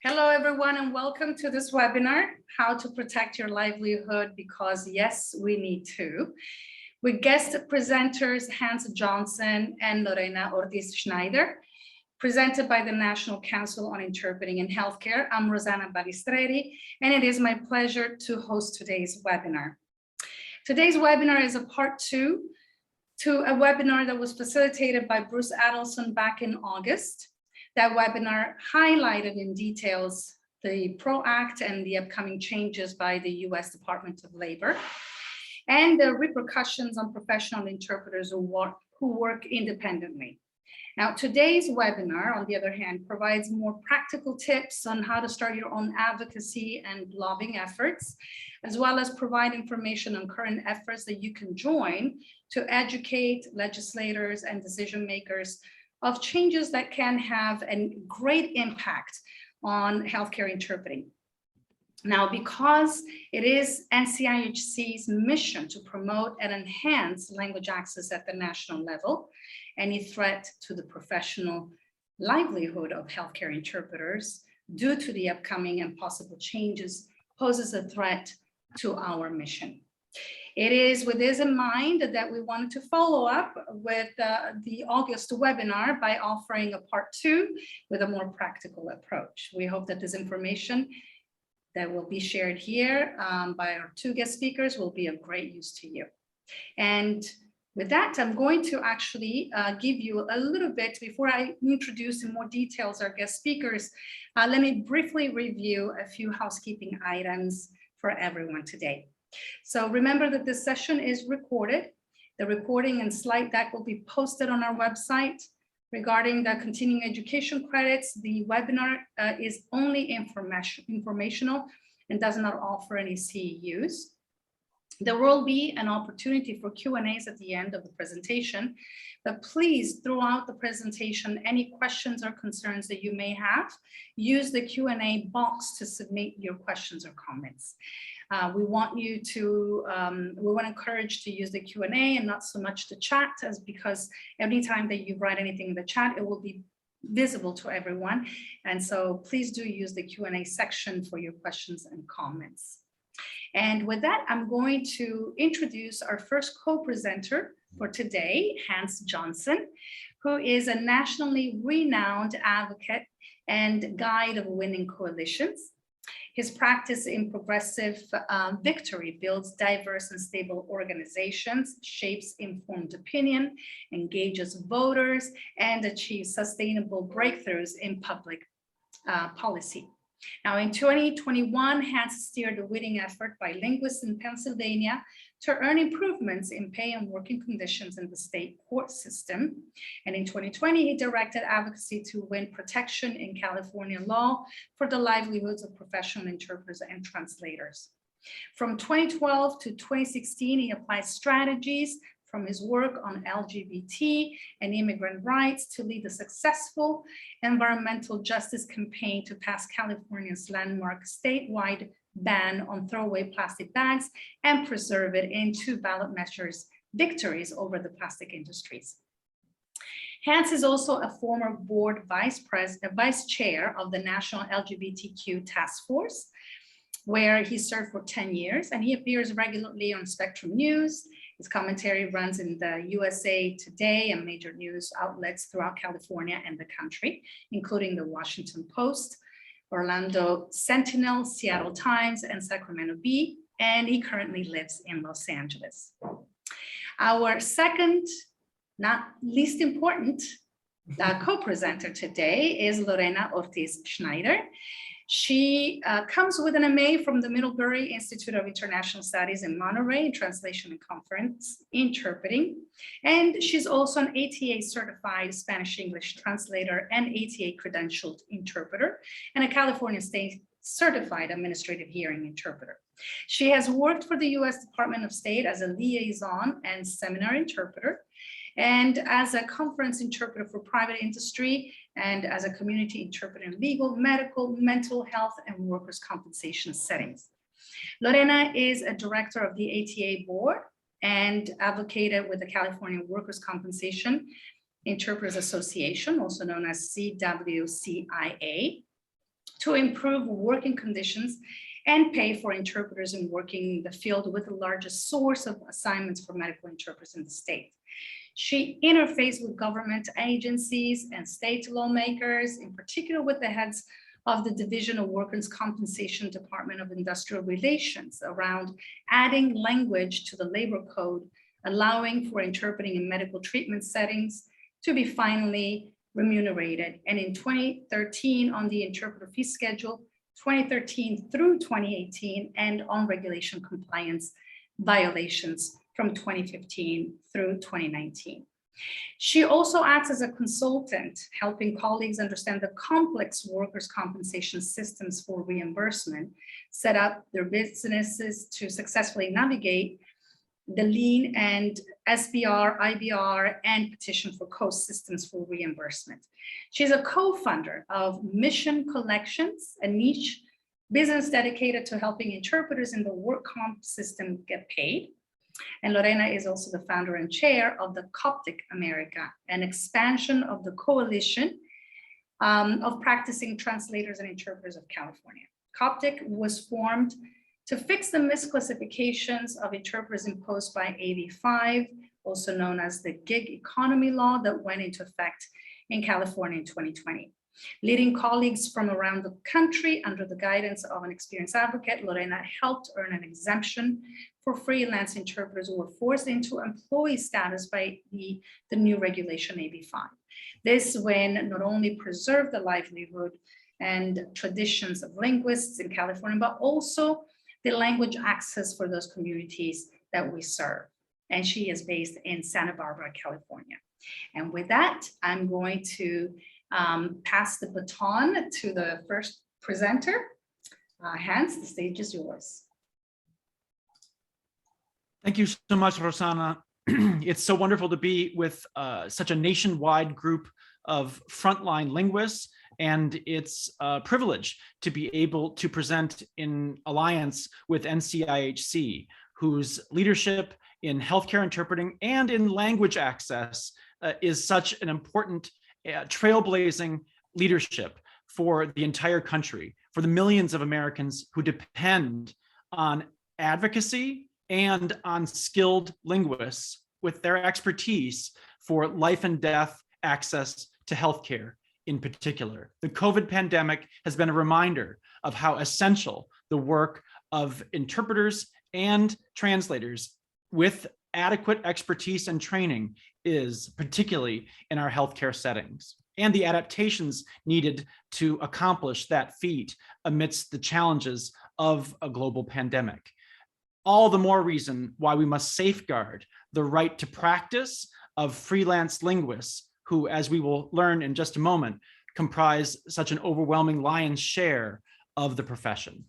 Hello, everyone, and welcome to this webinar, How to Protect Your Livelihood, because yes, we need to. With guest presenters Hans Johnson and Lorena Ortiz Schneider, presented by the National Council on Interpreting in Healthcare. I'm Rosanna Balistreri, and it is my pleasure to host today's webinar. Today's webinar is a part two to a webinar that was facilitated by Bruce Adelson back in August. That webinar highlighted in details the ProAct and the upcoming changes by the US Department of Labor and the repercussions on professional interpreters who work independently. Now, today's webinar, on the other hand, provides more practical tips on how to start your own advocacy and lobbying efforts, as well as provide information on current efforts that you can join to educate legislators and decision makers of changes that can have a great impact on healthcare interpreting. Now, because it is NCIHC's mission to promote and enhance language access at the national level, any threat to the professional livelihood of healthcare interpreters due to the upcoming and possible changes poses a threat to our mission. It is with this in mind that we wanted to follow up with the August webinar by offering a part two with a more practical approach. We hope that this information that will be shared here by our two guest speakers will be of great use to you. And with that, I'm going to actually give you a little bit, before I introduce in more details our guest speakers, let me briefly review a few housekeeping items for everyone today. So remember that this session is recorded. The recording and slide deck will be posted on our website. Regarding the continuing education credits, the webinar is only informational and does not offer any CEUs. There will be an opportunity for Q&As at the end of the presentation, but please, throughout the presentation, any questions or concerns that you may have, use the Q&A box to submit your questions or comments. We want to encourage to use the Q&A and not so much the chat, as because every time that you write anything in the chat, it will be visible to everyone. And so please do use the Q&A section for your questions and comments. And with that, I'm going to introduce our first co-presenter for today, Hans Johnson, who is a nationally renowned advocate and guide of winning coalitions. His practice in progressive victory builds diverse and stable organizations, shapes informed opinion, engages voters, and achieves sustainable breakthroughs in public policy. Now, in 2021, Hans steered a winning effort by Linguists in Pennsylvania to earn improvements in pay and working conditions in the state court system. And in 2020, he directed Advocacy to win protection in California law for the livelihoods of professional interpreters and translators. From 2012 to 2016, he applied strategies from his work on LGBT and immigrant rights to lead a successful environmental justice campaign to pass California's landmark statewide ban on throwaway plastic bags and preserve it in 2 ballot measures victories over the plastic industries. Hans is also a former board vice chair of the National LGBTQ Task Force, where he served for 10 years, and he appears regularly on Spectrum News. His commentary runs in the USA Today and major news outlets throughout California and the country, including the Washington Post, Orlando Sentinel, Seattle Times, and Sacramento Bee, and he currently lives in Los Angeles. Our second, not least important, co-presenter today is Lorena Ortiz Schneider. She comes with an MA from the Middlebury Institute of International Studies in Monterey in Translation and Conference Interpreting. And she's also an ATA certified Spanish-English translator and ATA credentialed interpreter and a California State certified administrative hearing interpreter. She has worked for the US Department of State as a liaison and seminar interpreter, and as a conference interpreter for private industry, and as a community interpreter in legal, medical, mental health, and workers' compensation settings. Lorena is a director of the ATA board and advocated with the California Workers' Compensation Interpreters Association, also known as CWCIA. to improve working conditions and pay for interpreters in working the field with the largest source of assignments for medical interpreters in the state. She interfaced with government agencies and state lawmakers, in particular with the heads of the Division of Workers' Compensation Department of Industrial Relations around adding language to the labor code, allowing for interpreting in medical treatment settings to be finally remunerated. And in 2013 on the interpreter fee schedule, 2013 through 2018, and on regulation compliance violations from 2015 through 2019. She also acts as a consultant, helping colleagues understand the complex workers' compensation systems for reimbursement, set up their businesses to successfully navigate the lien and SBR, IBR, and petition for coast systems for reimbursement. She's a co-founder of Mission Collections, a niche business dedicated to helping interpreters in the work comp system get paid. And Lorena is also the founder and chair of the Coptic America, an expansion of the coalition of practicing translators and interpreters of California. Coptic was formed to fix the misclassifications of interpreters imposed by AB 5, also known as the gig economy law that went into effect in California in 2020. Leading colleagues from around the country under the guidance of an experienced advocate, Lorena helped earn an exemption for freelance interpreters who were forced into employee status by the new regulation AB 5. This win not only preserved the livelihood and traditions of linguists in California, but also the language access for those communities that we serve. And she is based in Santa Barbara, California. And with that, I'm going to pass the baton to the first presenter. Hans, the stage is yours. Thank you so much, Rosanna. It's so wonderful to be with such a nationwide group of frontline linguists, and it's a privilege to be able to present in alliance with NCIHC, whose leadership in healthcare interpreting and in language access is such an important trailblazing leadership for the entire country, for the millions of Americans who depend on advocacy and on skilled linguists with their expertise for life and death access to healthcare in particular. The COVID pandemic has been a reminder of how essential the work of interpreters and translators with adequate expertise and training is, particularly in our healthcare settings, and the adaptations needed to accomplish that feat amidst the challenges of a global pandemic. All the more reason why we must safeguard the right to practice of freelance linguists who, as we will learn in just a moment, comprise such an overwhelming lion's share of the profession.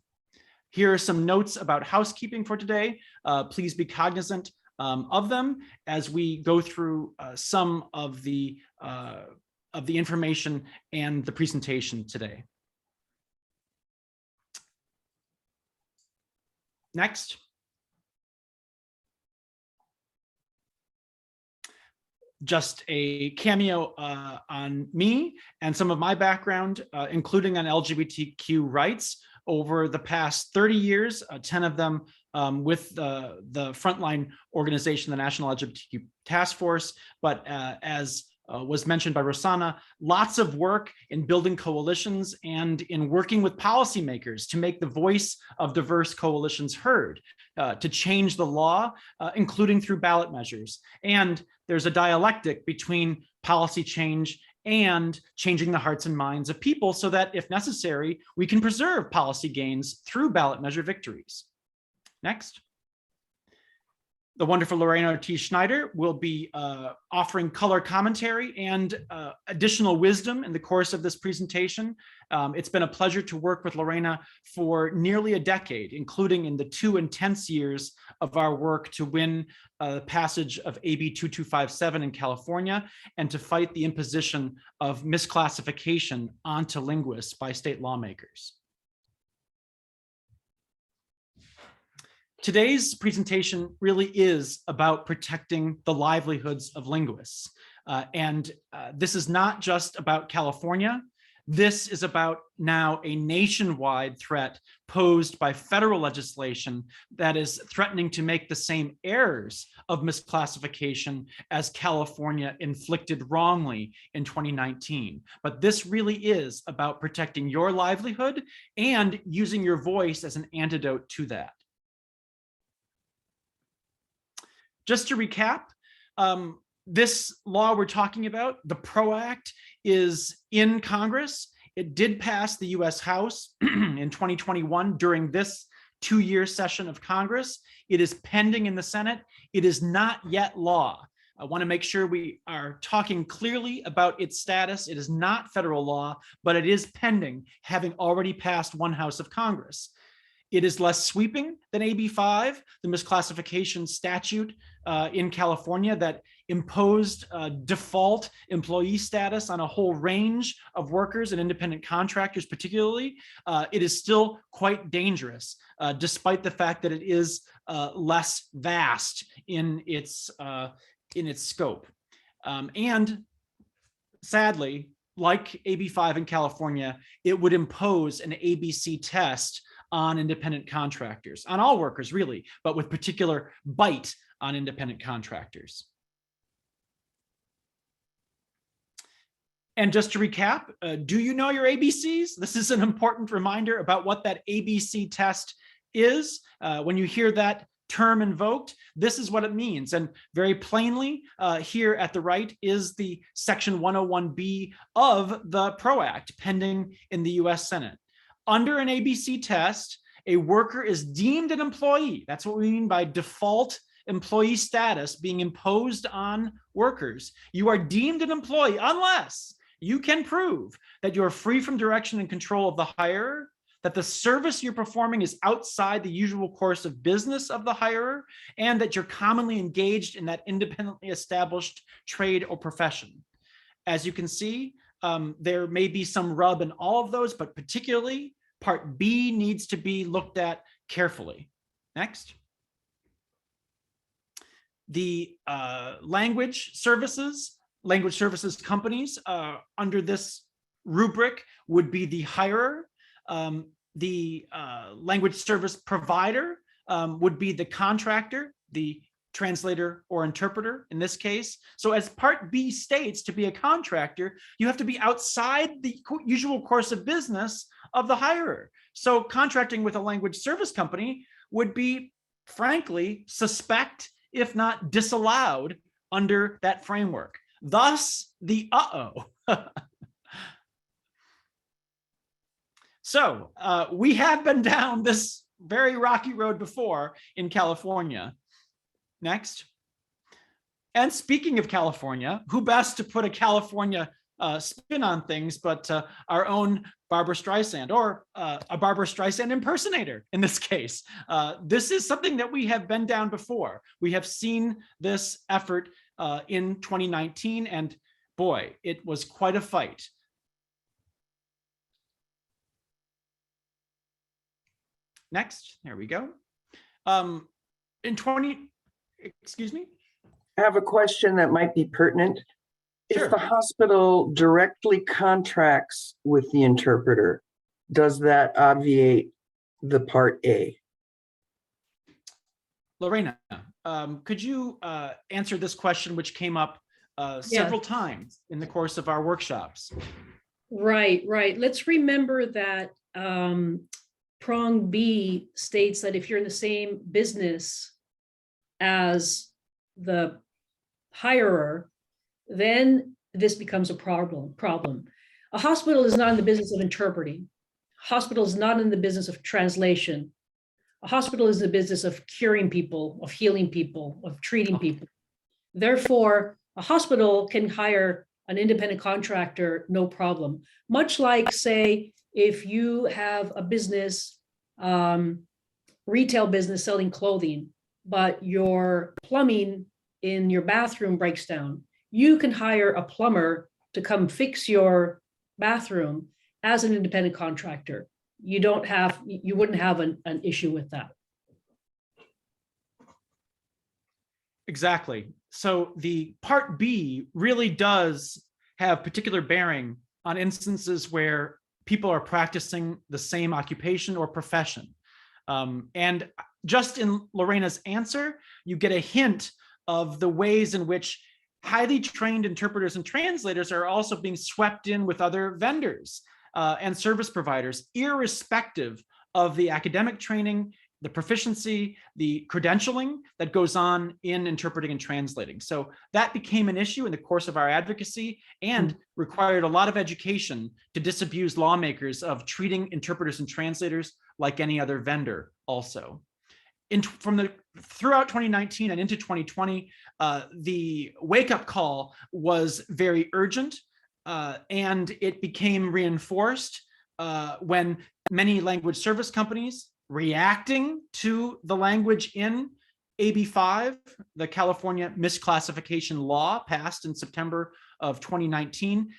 Here are some notes about housekeeping for today. Please be cognizant of them as we go through some of the information and the presentation today. Next. Just a cameo on me and some of my background, including on LGBTQ rights over the past 30 years, 10 of them with the frontline organization, the National LGBTQ Task Force. But as was mentioned by Rosanna, lots of work in building coalitions and in working with policymakers to make the voice of diverse coalitions heard, to change the law, including through ballot measures. And there's a dialectic between policy change and changing the hearts and minds of people so that, if necessary, we can preserve policy gains through ballot measure victories. Next. The wonderful Lorena Ortiz Schneider will be offering color commentary and additional wisdom in the course of this presentation. It's been a pleasure to work with Lorena for nearly a decade, including in the 2 intense years of our work to win the passage of AB 2257 in California and to fight the imposition of misclassification onto linguists by state lawmakers. Today's presentation really is about protecting the livelihoods of linguists. And this is not just about California. This is about now a nationwide threat posed by federal legislation that is threatening to make the same errors of misclassification as California inflicted wrongly in 2019. But this really is about protecting your livelihood and using your voice as an antidote to that. Just to recap, this law we're talking about, the ProAct, is in Congress. It did pass the US House in 2021 during this 2-year session of Congress. It is pending in the Senate. It is not yet law. I want to make sure we are talking clearly about its status. It is not federal law, but it is pending, having already passed one house of Congress. It is less sweeping than AB 5, the misclassification statute in California that imposed default employee status on a whole range of workers and independent contractors particularly. It is still quite dangerous, despite the fact that it is less vast in its scope. And sadly, like AB 5 in California, it would impose an ABC test on independent contractors, on all workers really, but with particular bite on independent contractors. And just to recap, do you know your ABCs? This is an important reminder about what that ABC test is. When you hear that term invoked, this is what it means. And very plainly, here at the right is the Section 101B of the ProAct pending in the US Senate. Under an ABC test, a worker is deemed an employee. That's what we mean by default employee status being imposed on workers. You are deemed an employee unless you can prove that you're free from direction and control of the hirer, that the service you're performing is outside the usual course of business of the hirer, and that you're commonly engaged in that independently established trade or profession. As you can see, there may be some rub in all of those, but particularly Part B needs to be looked at carefully. Next. The language services companies under this rubric would be the hirer. The language service provider would be the contractor, the translator or interpreter in this case. So as Part B states, to be a contractor, you have to be outside the usual course of business of the hirer. So contracting with a language service company would be, frankly, suspect, if not disallowed, under that framework. Thus, the So we have been down this very rocky road before in California. Next. And speaking of California, who best to put a California spin on things but our own Barbra Streisand, or a Barbra Streisand impersonator in this case. This is something that we have been down before. We have seen this effort in 2019, and boy, it was quite a fight. Next, there we go. Excuse me? I have a question that might be pertinent. Sure. If the hospital directly contracts with the interpreter, does that obviate the Part A? Lorena, could you answer this question, which came up several times in the course of our workshops? Right. Let's remember that prong B states that if you're in the same business as the hirer, then this becomes a problem. A hospital is not in the business of interpreting. A hospital is not in the business of translation. A hospital is in the business of curing people, of healing people, of treating people. Therefore, a hospital can hire an independent contractor, no problem. Much like, say, if you have a business, retail business selling clothing, but your plumbing in your bathroom breaks down, you can hire a plumber to come fix your bathroom as an independent contractor. You wouldn't have an issue with that. Exactly. So the Part B really does have particular bearing on instances where people are practicing the same occupation or profession. And just in Lorena's answer, you get a hint of the ways in which highly trained interpreters and translators are also being swept in with other vendors and service providers, irrespective of the academic training, the proficiency, the credentialing that goes on in interpreting and translating. So that became an issue in the course of our advocacy and required a lot of education to disabuse lawmakers of treating interpreters and translators like any other vendor also. Throughout 2019 and into 2020, the wake-up call was very urgent, and it became reinforced when many language service companies, reacting to the language in AB 5, the California misclassification law passed in September of 2019,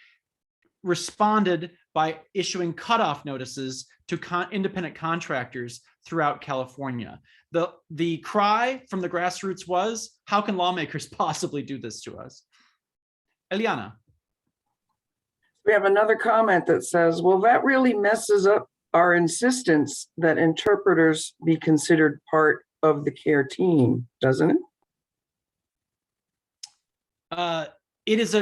responded by issuing cutoff notices to independent contractors throughout California. The cry from the grassroots was, how can lawmakers possibly do this to us? Eliana. We have another comment that says, well, that really messes up our insistence that interpreters be considered part of the care team, doesn't it? It is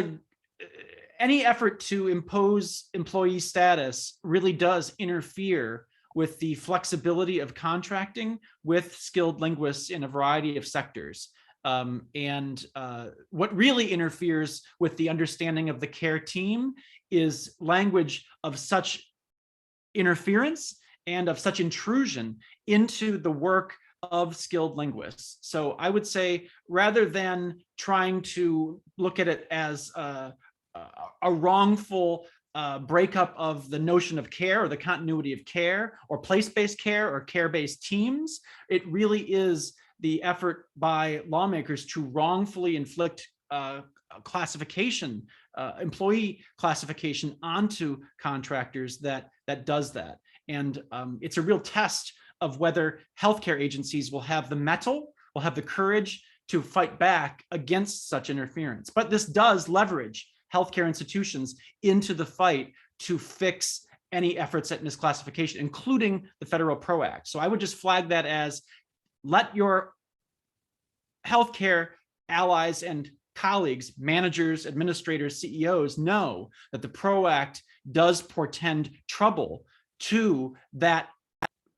any effort to impose employee status really does interfere with the flexibility of contracting with skilled linguists in a variety of sectors. What really interferes with the understanding of the care team is language of such interference and of such intrusion into the work of skilled linguists. So I would say, rather than trying to look at it as a wrongful breakup of the notion of care or the continuity of care or place-based care or care-based teams, it really is the effort by lawmakers to wrongfully inflict classification, employee classification onto contractors that does that. And it's a real test of whether healthcare agencies will have the mettle, will have the courage to fight back against such interference. But this does leverage healthcare institutions into the fight to fix any efforts at misclassification, including the federal ProAct. So I would just flag that as, let your healthcare allies and colleagues, managers, administrators, CEOs know that the ProAct does portend trouble to that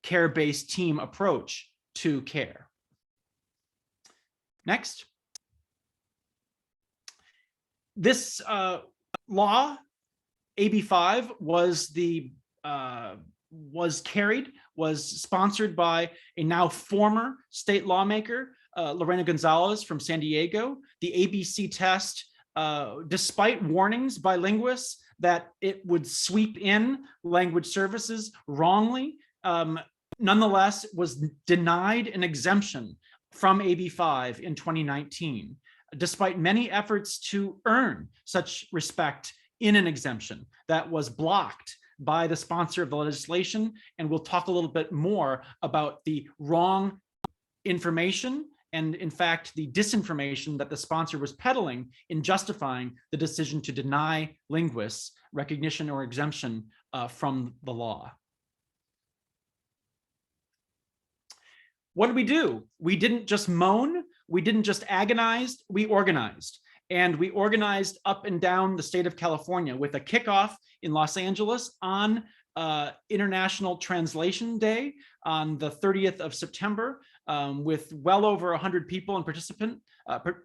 care-based team approach to care. Next. This law, AB 5, was sponsored by a now former state lawmaker, Lorena Gonzalez from San Diego. The ABC test, despite warnings by linguists that it would sweep in language services wrongly, nonetheless was denied an exemption from AB 5 in 2019, despite many efforts to earn such respect in an exemption that was blocked by the sponsor of the legislation. And we'll talk a little bit more about the wrong information and, in fact, the disinformation that the sponsor was peddling in justifying the decision to deny linguists recognition or exemption from the law. What did we do? We didn't just moan, we didn't just agonize, we organized. And we organized up and down the state of California with a kickoff in Los Angeles on International Translation Day on the 30th of September, with well over 100 people and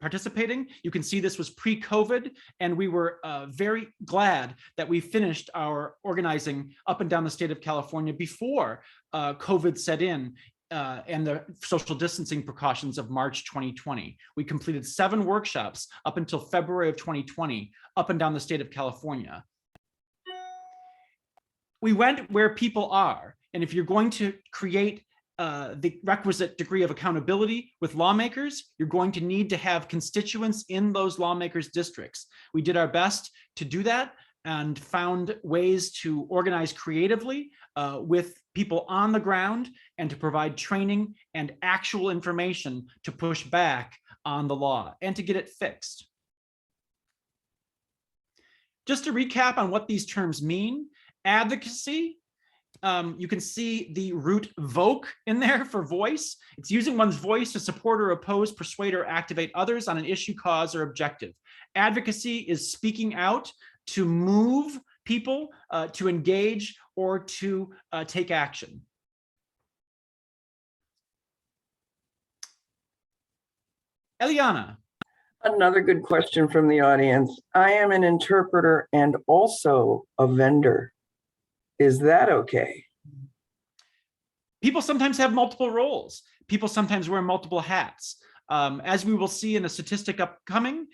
participating. You can see this was pre-COVID, and we were very glad that we finished our organizing up and down the state of California before COVID set in. And the social distancing precautions of March 2020. We completed 7 workshops up until February of 2020, up and down the state of California. We went where people are. And if you're going to create the requisite degree of accountability with lawmakers, you're going to need to have constituents in those lawmakers' districts. We did our best to do that and found ways to organize creatively with people on the ground and to provide training and actual information to push back on the law and to get it fixed. Just to recap on what these terms mean, advocacy, you can see the root voc in there for voice. It's using one's voice to support or oppose, persuade or activate others on an issue, cause, or objective. Advocacy is speaking out to move people to engage or to take action. Eliana. Another good question from the audience. I am an interpreter and also a vendor. Is that okay? People sometimes have multiple roles. People sometimes wear multiple hats. As we will see in a statistic upcoming,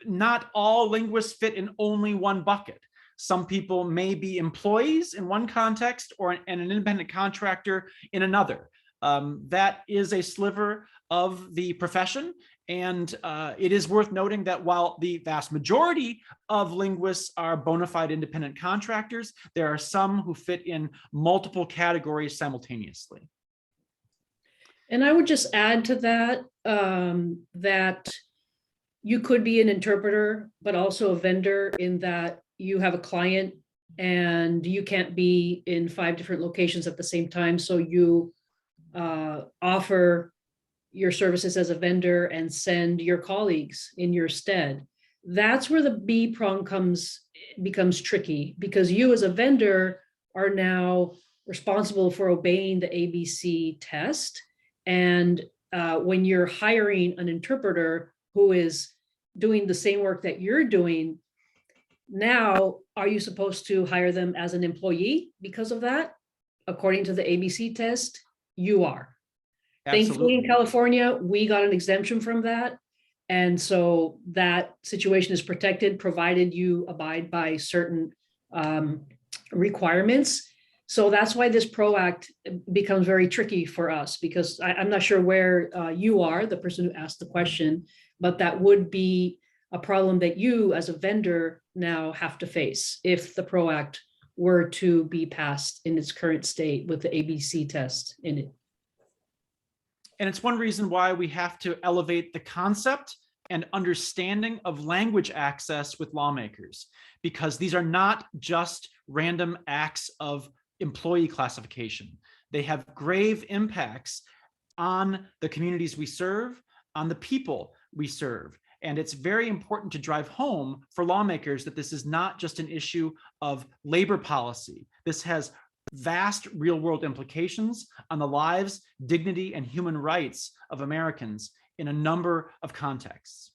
not all linguists fit in only one bucket. Some people may be employees in one context or an independent contractor in another. That is a sliver of the profession. And it is worth noting that while the vast majority of linguists are bona fide independent contractors, there are some who fit in multiple categories simultaneously. And I would just add to that, that you could be an interpreter, but also a vendor in that you have a client and you can't be in 5 different locations at the same time. So you offer your services as a vendor and send your colleagues in your stead. That's where the B prong becomes tricky, because you as a vendor are now responsible for obeying the ABC test. And when you're hiring an interpreter who is doing the same work that you're doing, now are you supposed to hire them as an employee because of that? According to the ABC test, you are. Absolutely. Thankfully, in California, we got an exemption from that. And so that situation is protected, provided you abide by certain requirements. So that's why this ProAct becomes very tricky for us, because I'm not sure where you are, the person who asked the question, but that would be a problem that you as a vendor now have to face if the ProAct were to be passed in its current state with the ABC test in it. And it's one reason why we have to elevate the concept and understanding of language access with lawmakers, because these are not just random acts of employee classification. They have grave impacts on the communities we serve, on the people we serve. And it's very important to drive home for lawmakers that this is not just an issue of labor policy. This has vast real-world implications on the lives, dignity, and human rights of Americans in a number of contexts.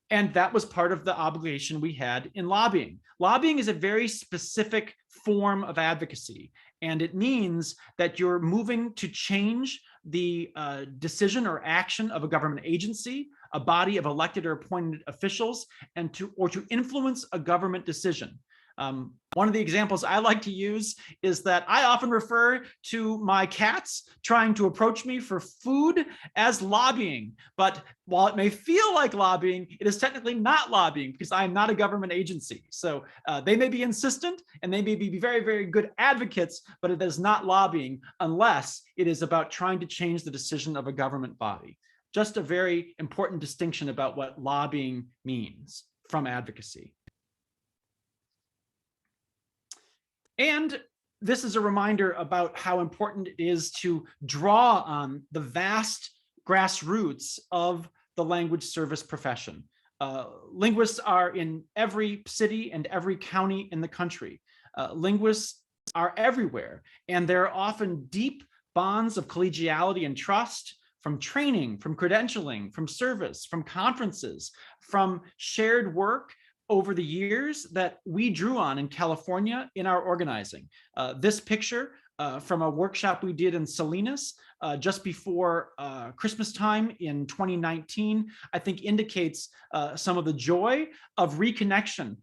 And that was part of the obligation we had in lobbying. Lobbying is a very specific form of advocacy, and it means that you're moving to change the decision or action of a government agency, a body of elected or appointed officials, and to influence a government decision. One of the examples I like to use is that I often refer to my cats trying to approach me for food as lobbying. But while it may feel like lobbying, it is technically not lobbying, because I am not a government agency. So they may be insistent and they may be very, very good advocates, but it is not lobbying unless it is about trying to change the decision of a government body. Just a very important distinction about what lobbying means from advocacy. And this is a reminder about how important it is to draw on the vast grassroots of the language service profession. Linguists are in every city and every county in the country. Linguists are everywhere, and there are often deep bonds of collegiality and trust from training, from credentialing, from service, from conferences, from shared work over the years that we drew on in California in our organizing. This picture from a workshop we did in Salinas just before Christmas time in 2019, I think indicates some of the joy of reconnection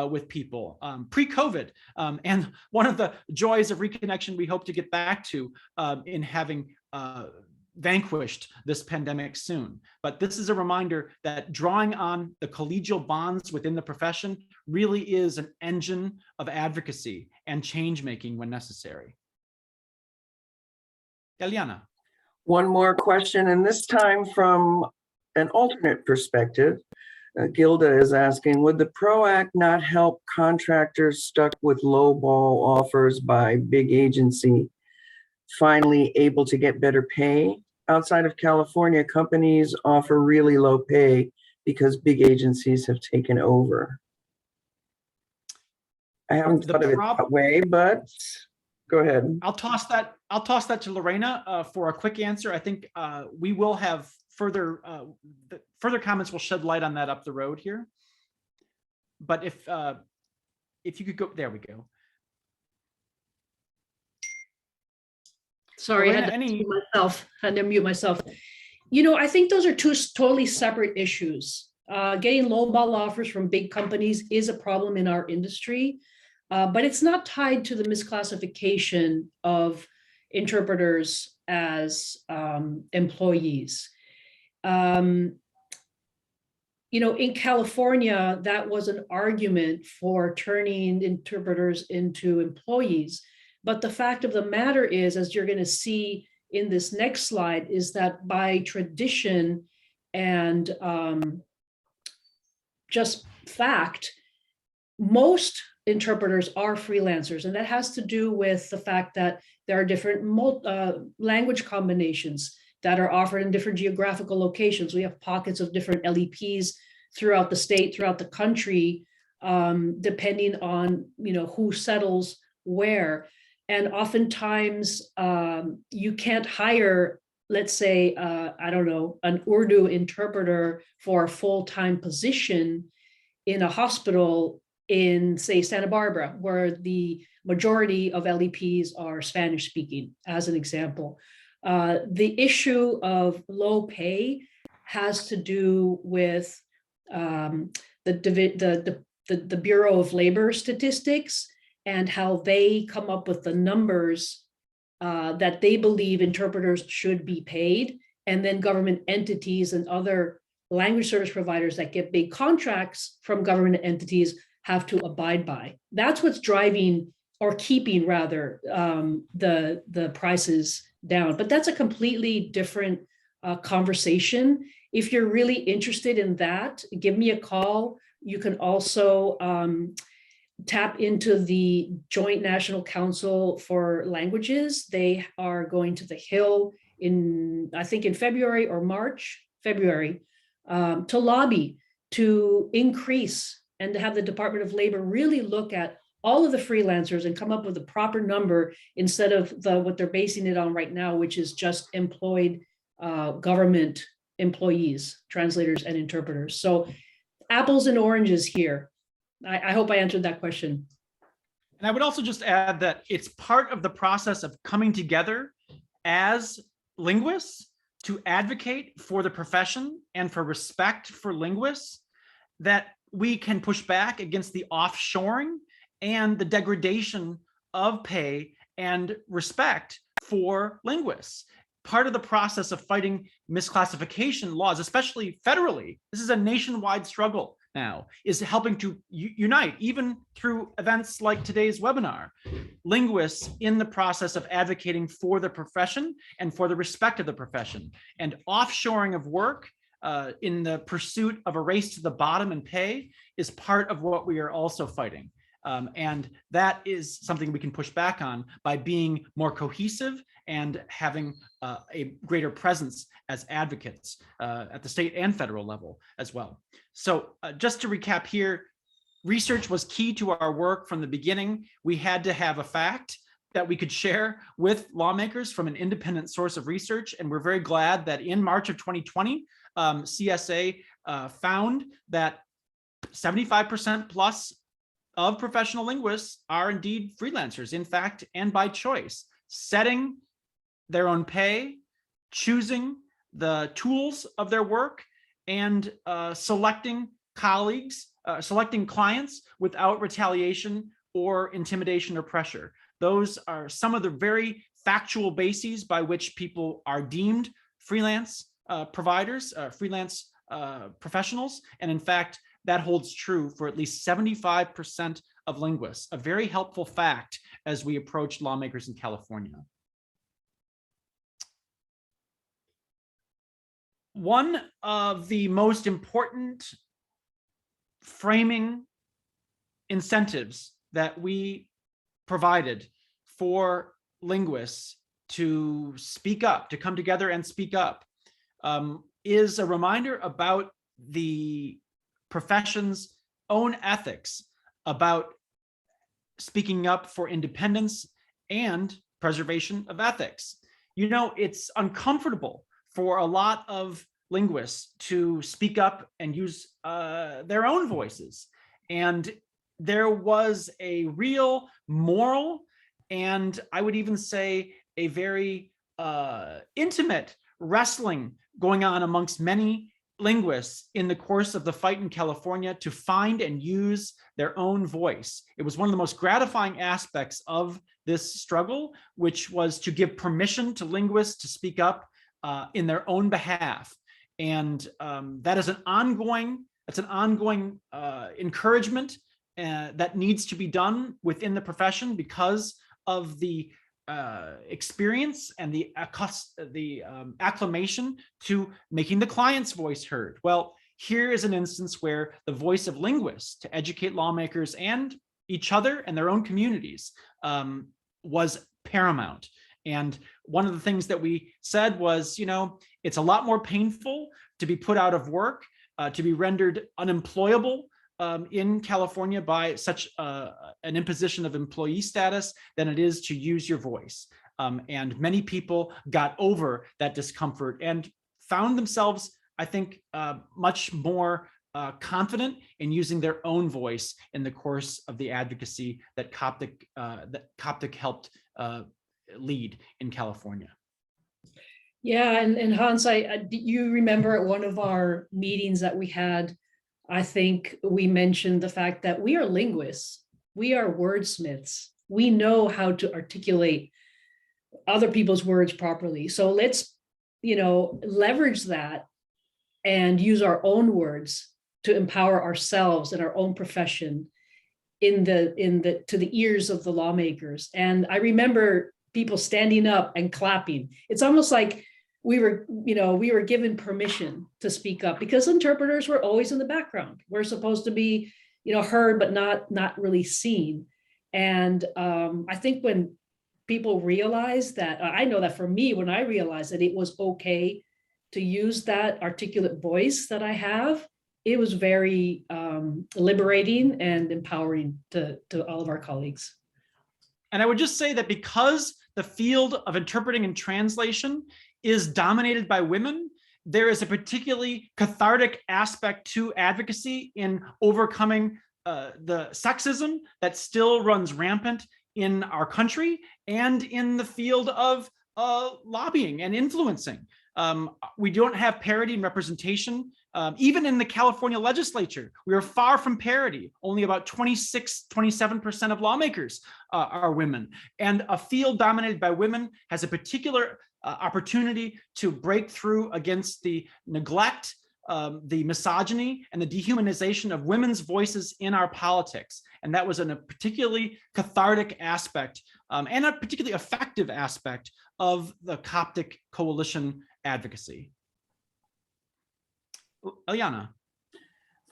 with people pre-COVID. And one of the joys of reconnection we hope to get back to in having vanquished this pandemic soon. But this is a reminder that drawing on the collegial bonds within the profession really is an engine of advocacy and change making when necessary. Eliana. One more question, and this time from an alternate perspective. Gilda is asking, would the ProAct not help contractors stuck with lowball offers by big agency finally able to get better pay? Outside of California, companies offer really low pay because big agencies have taken over. I haven't thought of it that way, but go ahead. I'll toss that to Lorena for a quick answer. I think we will have further comments will shed light on that up the road here. But if you could go, there we go. Sorry, Lorena, I had to mute myself. You know, I think those are two totally separate issues. Getting lowball offers from big companies is a problem in our industry, but it's not tied to the misclassification of interpreters as employees. You know, in California, that was an argument for turning interpreters into employees. But the fact of the matter is, as you're going to see in this next slide, is that by tradition and just fact, most interpreters are freelancers. And that has to do with the fact that there are different language combinations that are offered in different geographical locations. We have pockets of different LEPs throughout the state, throughout the country, depending on, you know, who settles where. And oftentimes you can't hire, let's say, I don't know, an Urdu interpreter for a full-time position in a hospital in, say, Santa Barbara, where the majority of LEPs are Spanish speaking, as an example. The issue of low pay has to do with the Bureau of Labor Statistics and how they come up with the numbers that they believe interpreters should be paid, and then government entities and other language service providers that get big contracts from government entities have to abide by. That's what's driving, or keeping rather, the prices down. But that's a completely different conversation. If you're really interested in that, give me a call. You can also tap into the Joint National Council for Languages. They are going to the Hill in, I think in February or March, February, to lobby to increase and to have the Department of Labor really look at all of the freelancers and come up with a proper number instead of what they're basing it on right now, which is just employed government employees, translators and interpreters. So apples and oranges here. I hope I answered that question. And I would also just add that it's part of the process of coming together as linguists to advocate for the profession and for respect for linguists, that we can push back against the offshoring and the degradation of pay and respect for linguists. Part of the process of fighting misclassification laws, especially federally, this is a nationwide struggle now, is helping to unite, even through events like today's webinar, linguists in the process of advocating for the profession and for the respect of the profession. And offshoring of work in the pursuit of a race to the bottom in pay is part of what we are also fighting. And that is something we can push back on by being more cohesive and having a greater presence as advocates at the state and federal level as well. So just to recap here, research was key to our work from the beginning. We had to have a fact that we could share with lawmakers from an independent source of research. And we're very glad that in March of 2020, CSA found that 75% plus of professional linguists are indeed freelancers, in fact, and by choice, setting their own pay, choosing the tools of their work, and selecting colleagues, selecting clients without retaliation or intimidation or pressure. Those are some of the very factual bases by which people are deemed freelance providers, freelance professionals. And in fact, that holds true for at least 75% of linguists, a very helpful fact as we approach lawmakers in California. One of the most important framing incentives that we provided for linguists to speak up, to come together and speak up, is a reminder about the profession's own ethics about speaking up for independence and preservation of ethics. You know, it's uncomfortable for a lot of linguists to speak up and use their own voices. And there was a real moral, and I would even say a very intimate wrestling going on amongst many linguists in the course of the fight in California to find and use their own voice. It was one of the most gratifying aspects of this struggle, which was to give permission to linguists to speak up in their own behalf. And that is an ongoing encouragement that needs to be done within the profession because of the experience and the acclamation to making the client's voice heard. Well, here is an instance where the voice of linguists to educate lawmakers and each other and their own communities was paramount. And one of the things that we said was, you know, it's a lot more painful to be put out of work, to be rendered unemployable in California by such an imposition of employee status than it is to use your voice. And many people got over that discomfort and found themselves, I think, much more confident in using their own voice in the course of the advocacy that Coptic helped lead in California. Yeah, and Hans, you remember at one of our meetings that we had, I think we mentioned the fact that we are linguists, we are wordsmiths, we know how to articulate other people's words properly. So let's, you know, leverage that and use our own words to empower ourselves and our own profession to the ears of the lawmakers. And I remember people standing up and clapping. It's almost like we were given permission to speak up because interpreters were always in the background. We're supposed to be, you know, heard, but not really seen. And I think when people realize that, I know that for me, when I realized that it was okay to use that articulate voice that I have, it was very liberating and empowering to all of our colleagues. And I would just say that because the field of interpreting and translation is dominated by women, there is a particularly cathartic aspect to advocacy in overcoming the sexism that still runs rampant in our country and in the field of lobbying and influencing. We don't have parity in representation. Even in the California legislature, we are far from parity. Only about 27% of lawmakers are women. And a field dominated by women has a particular opportunity to break through against the neglect, the misogyny, and the dehumanization of women's voices in our politics. And that was a particularly cathartic aspect and a particularly effective aspect of the Coptic Coalition advocacy. Eliana.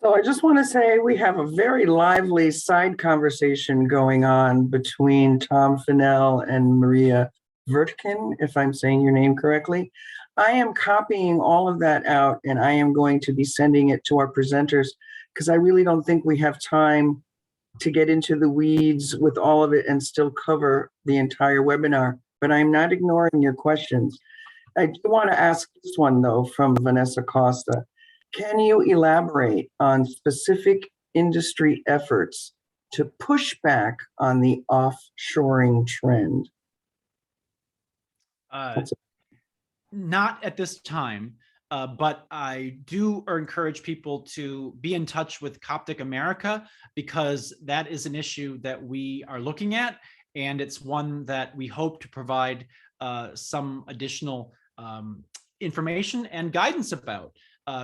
So I just want to say we have a very lively side conversation going on between Tom Fennell and Maria Vertkin, if I'm saying your name correctly. I am copying all of that out and I am going to be sending it to our presenters because I really don't think we have time to get into the weeds with all of it and still cover the entire webinar, but I'm not ignoring your questions. I do want to ask this one though from Vanessa Costa. Can you elaborate on specific industry efforts to push back on the offshoring trend? Not at this time, but I do encourage people to be in touch with Coptic America because that is an issue that we are looking at, and it's one that we hope to provide some additional information and guidance about.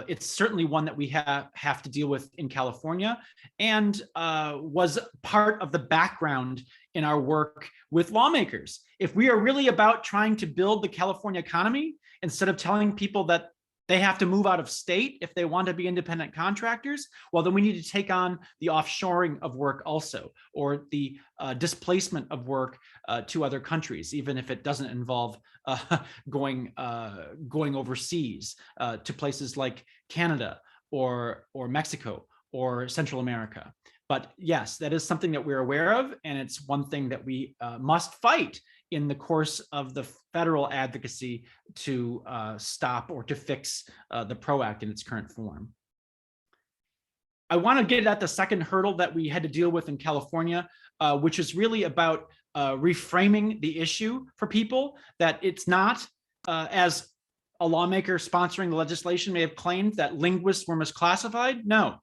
It's certainly one that we have to deal with in California and was part of the background in our work with lawmakers. If we are really about trying to build the California economy, instead of telling people that They have to move out of state if they want to be independent contractors. Well, then we need to take on the offshoring of work also, or the displacement of work to other countries, even if it doesn't involve going overseas to places like Canada or Mexico or Central America. But yes, that is something that we're aware of, and it's one thing that we must fight in the course of the federal advocacy to stop or to fix the ProAct in its current form. I want to get at the second hurdle that we had to deal with in California, which is really about reframing the issue for people, that it's not, as a lawmaker sponsoring the legislation may have claimed, that linguists were misclassified. No,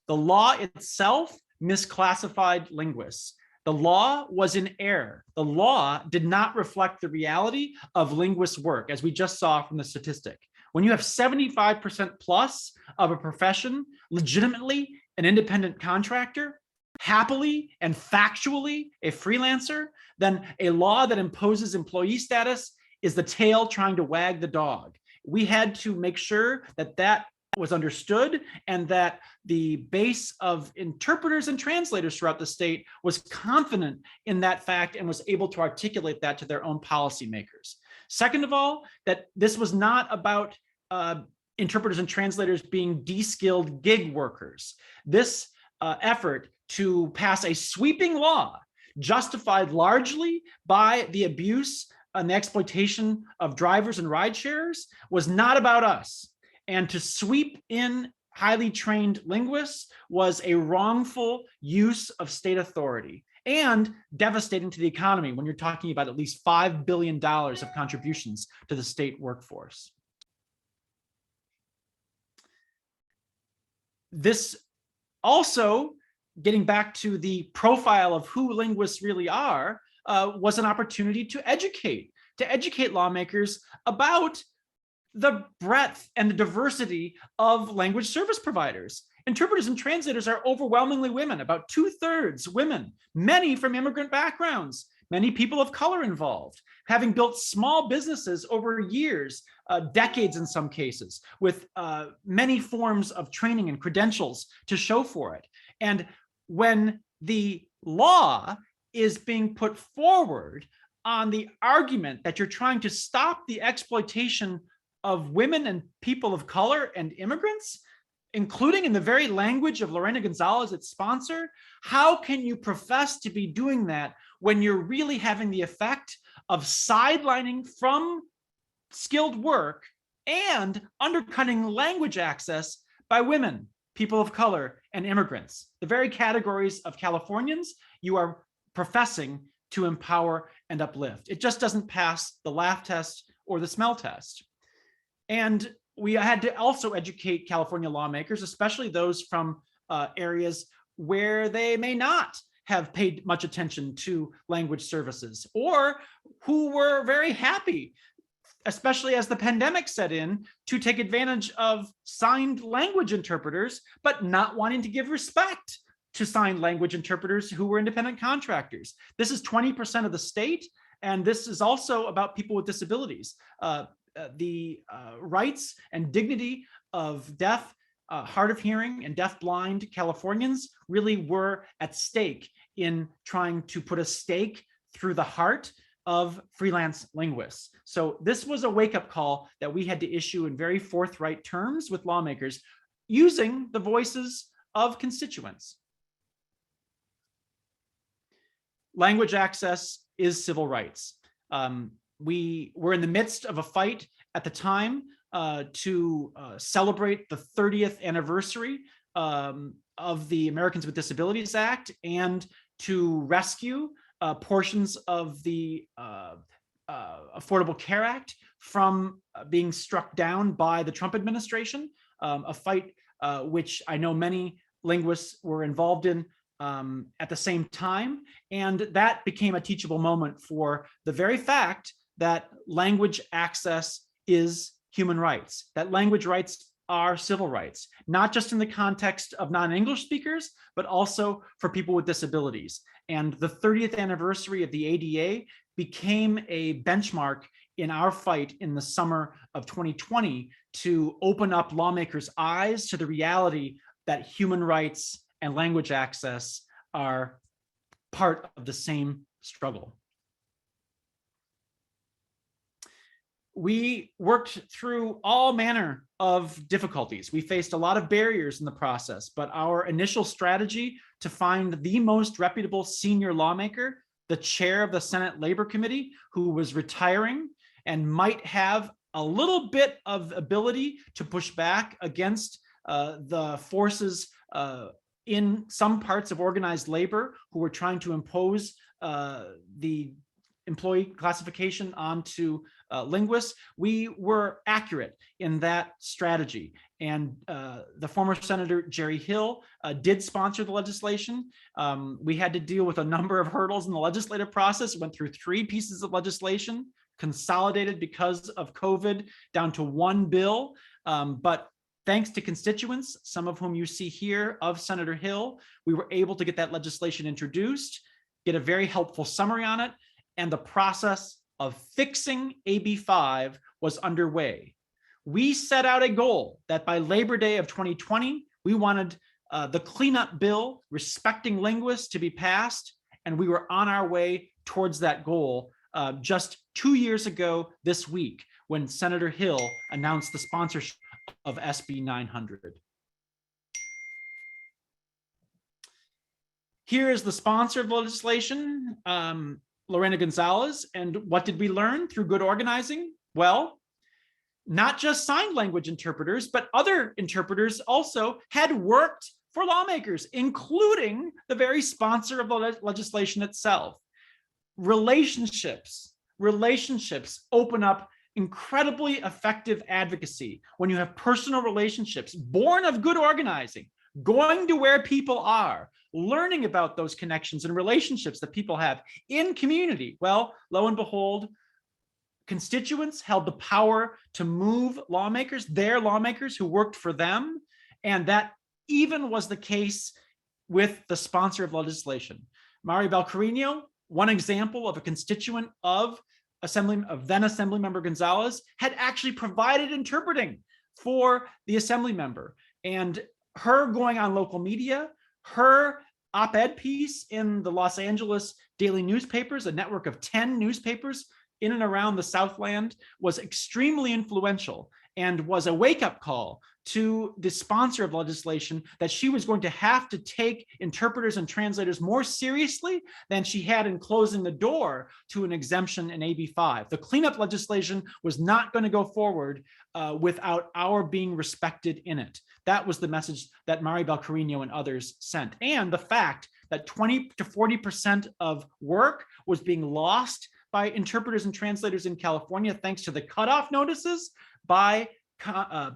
the law itself misclassified linguists. The law was in error. The law did not reflect the reality of linguist work, as we just saw from the statistic. When you have 75% plus of a profession legitimately an independent contractor, happily and factually a freelancer, then a law that imposes employee status is the tail trying to wag the dog. We had to make sure that that was understood, and that the base of interpreters and translators throughout the state was confident in that fact and was able to articulate that to their own policymakers. Second of all, that this was not about interpreters and translators being de-skilled gig workers. This effort to pass a sweeping law, justified largely by the abuse and the exploitation of drivers and ride sharers, was not about us. And to sweep in highly trained linguists was a wrongful use of state authority and devastating to the economy when you're talking about at least $5 billion of contributions to the state workforce. This also, getting back to the profile of who linguists really are, was an opportunity to educate lawmakers about the breadth and the diversity of language service providers. Interpreters and translators are overwhelmingly women, about 2/3 women, many from immigrant backgrounds, many people of color involved, having built small businesses over years, decades in some cases, with many forms of training and credentials to show for it. And when the law is being put forward on the argument that you're trying to stop the exploitation of women and people of color and immigrants, including in the very language of Lorena Gonzalez, its sponsor, how can you profess to be doing that when you're really having the effect of sidelining from skilled work and undercutting language access by women, people of color, and immigrants, the very categories of Californians you are professing to empower and uplift? It just doesn't pass the laugh test or the smell test. And we had to also educate California lawmakers, especially those from areas where they may not have paid much attention to language services, or who were very happy, especially as the pandemic set in, to take advantage of signed language interpreters, but not wanting to give respect to signed language interpreters who were independent contractors. This is 20% of the state, and this is also about people with disabilities. The rights and dignity of deaf, hard of hearing, and deaf-blind Californians really were at stake in trying to put a stake through the heart of freelance linguists. So this was a wake-up call that we had to issue in very forthright terms with lawmakers, using the voices of constituents. Language access is civil rights. We were in the midst of a fight at the time to celebrate the 30th anniversary of the Americans with Disabilities Act, and to rescue portions of the Affordable Care Act from being struck down by the Trump administration, a fight which I know many linguists were involved in at the same time. And that became a teachable moment for the very fact that language access is human rights, that language rights are civil rights, not just in the context of non-English speakers, but also for people with disabilities. And the 30th anniversary of the ADA became a benchmark in our fight in the summer of 2020 to open up lawmakers' eyes to the reality that human rights and language access are part of the same struggle. We worked through all manner of difficulties. We faced a lot of barriers in the process, but our initial strategy to find the most reputable senior lawmaker, the chair of the Senate Labor Committee, who was retiring and might have a little bit of ability to push back against the forces in some parts of organized labor who were trying to impose the employee classification onto linguists. We were accurate in that strategy. And the former Senator Jerry Hill did sponsor the legislation. We had to deal with a number of hurdles in the legislative process, went through 3 pieces of legislation, consolidated because of COVID down to 1 bill. But thanks to constituents, some of whom you see here of Senator Hill, we were able to get that legislation introduced, get a very helpful summary on it, and the process of fixing AB 5 was underway. We set out a goal that by Labor Day of 2020, we wanted the cleanup bill respecting linguists to be passed, and we were on our way towards that goal just 2 years ago this week when Senator Hill announced the sponsorship of SB 900. Here is the sponsor of the legislation, Lorena Gonzalez. And what did we learn through good organizing? Well, not just sign language interpreters, but other interpreters also had worked for lawmakers, including the very sponsor of the legislation itself. Relationships open up incredibly effective advocacy when you have personal relationships born of good organizing, going to where people are, learning about those connections and relationships that people have in community. Well, lo and behold, constituents held the power to move lawmakers, their lawmakers who worked for them. And that even was the case with the sponsor of legislation. Maribel Carino, one example of a constituent of then Assemblymember Gonzalez, had actually provided interpreting for the assembly member. And her going on local media, her op-ed piece in the Los Angeles daily newspapers, a network of 10 newspapers in and around the Southland, was extremely influential and was a wake-up call to the sponsor of legislation that she was going to have to take interpreters and translators more seriously than she had in closing the door to an exemption in AB 5. The cleanup legislation was not going to go forward without our being respected in it. That was the message that Maribel Carino and others sent. And the fact that 20 to 40% of work was being lost by interpreters and translators in California, thanks to the cutoff notices by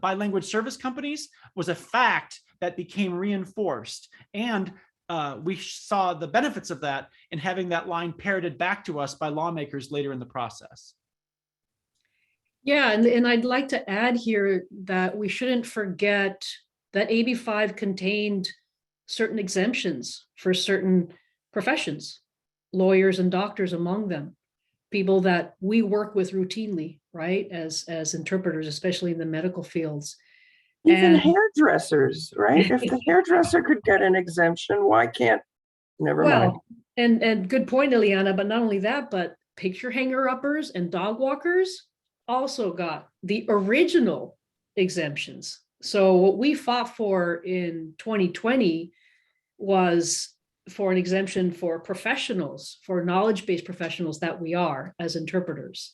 language service companies, was a fact that became reinforced. And we saw the benefits of that in having that line parroted back to us by lawmakers later in the process. Yeah, and I'd like to add here that we shouldn't forget that AB 5 contained certain exemptions for certain professions, lawyers and doctors among them, people that we work with routinely, right, as interpreters, especially in the medical fields. Even hairdressers, right? If the hairdresser could get an exemption, why can't? Never mind. And good point, Ileana, but not only that, but picture hanger-uppers and dog walkers also got the original exemptions. So what we fought for in 2020 was for an exemption for professionals, for knowledge-based professionals that we are as interpreters.